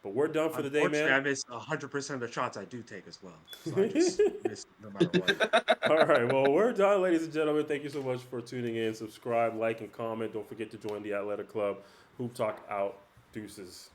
[SPEAKER 1] But we're done for the day,
[SPEAKER 3] Unfortunately,
[SPEAKER 1] man.
[SPEAKER 3] I miss 100% of the shots I do take as well. So I just miss no matter what.
[SPEAKER 1] All right. Well, we're done, ladies and gentlemen. Thank you so much for tuning in. Subscribe, like, and comment. Don't forget to join the Atleta Club. Hoop Talk out. Deuces.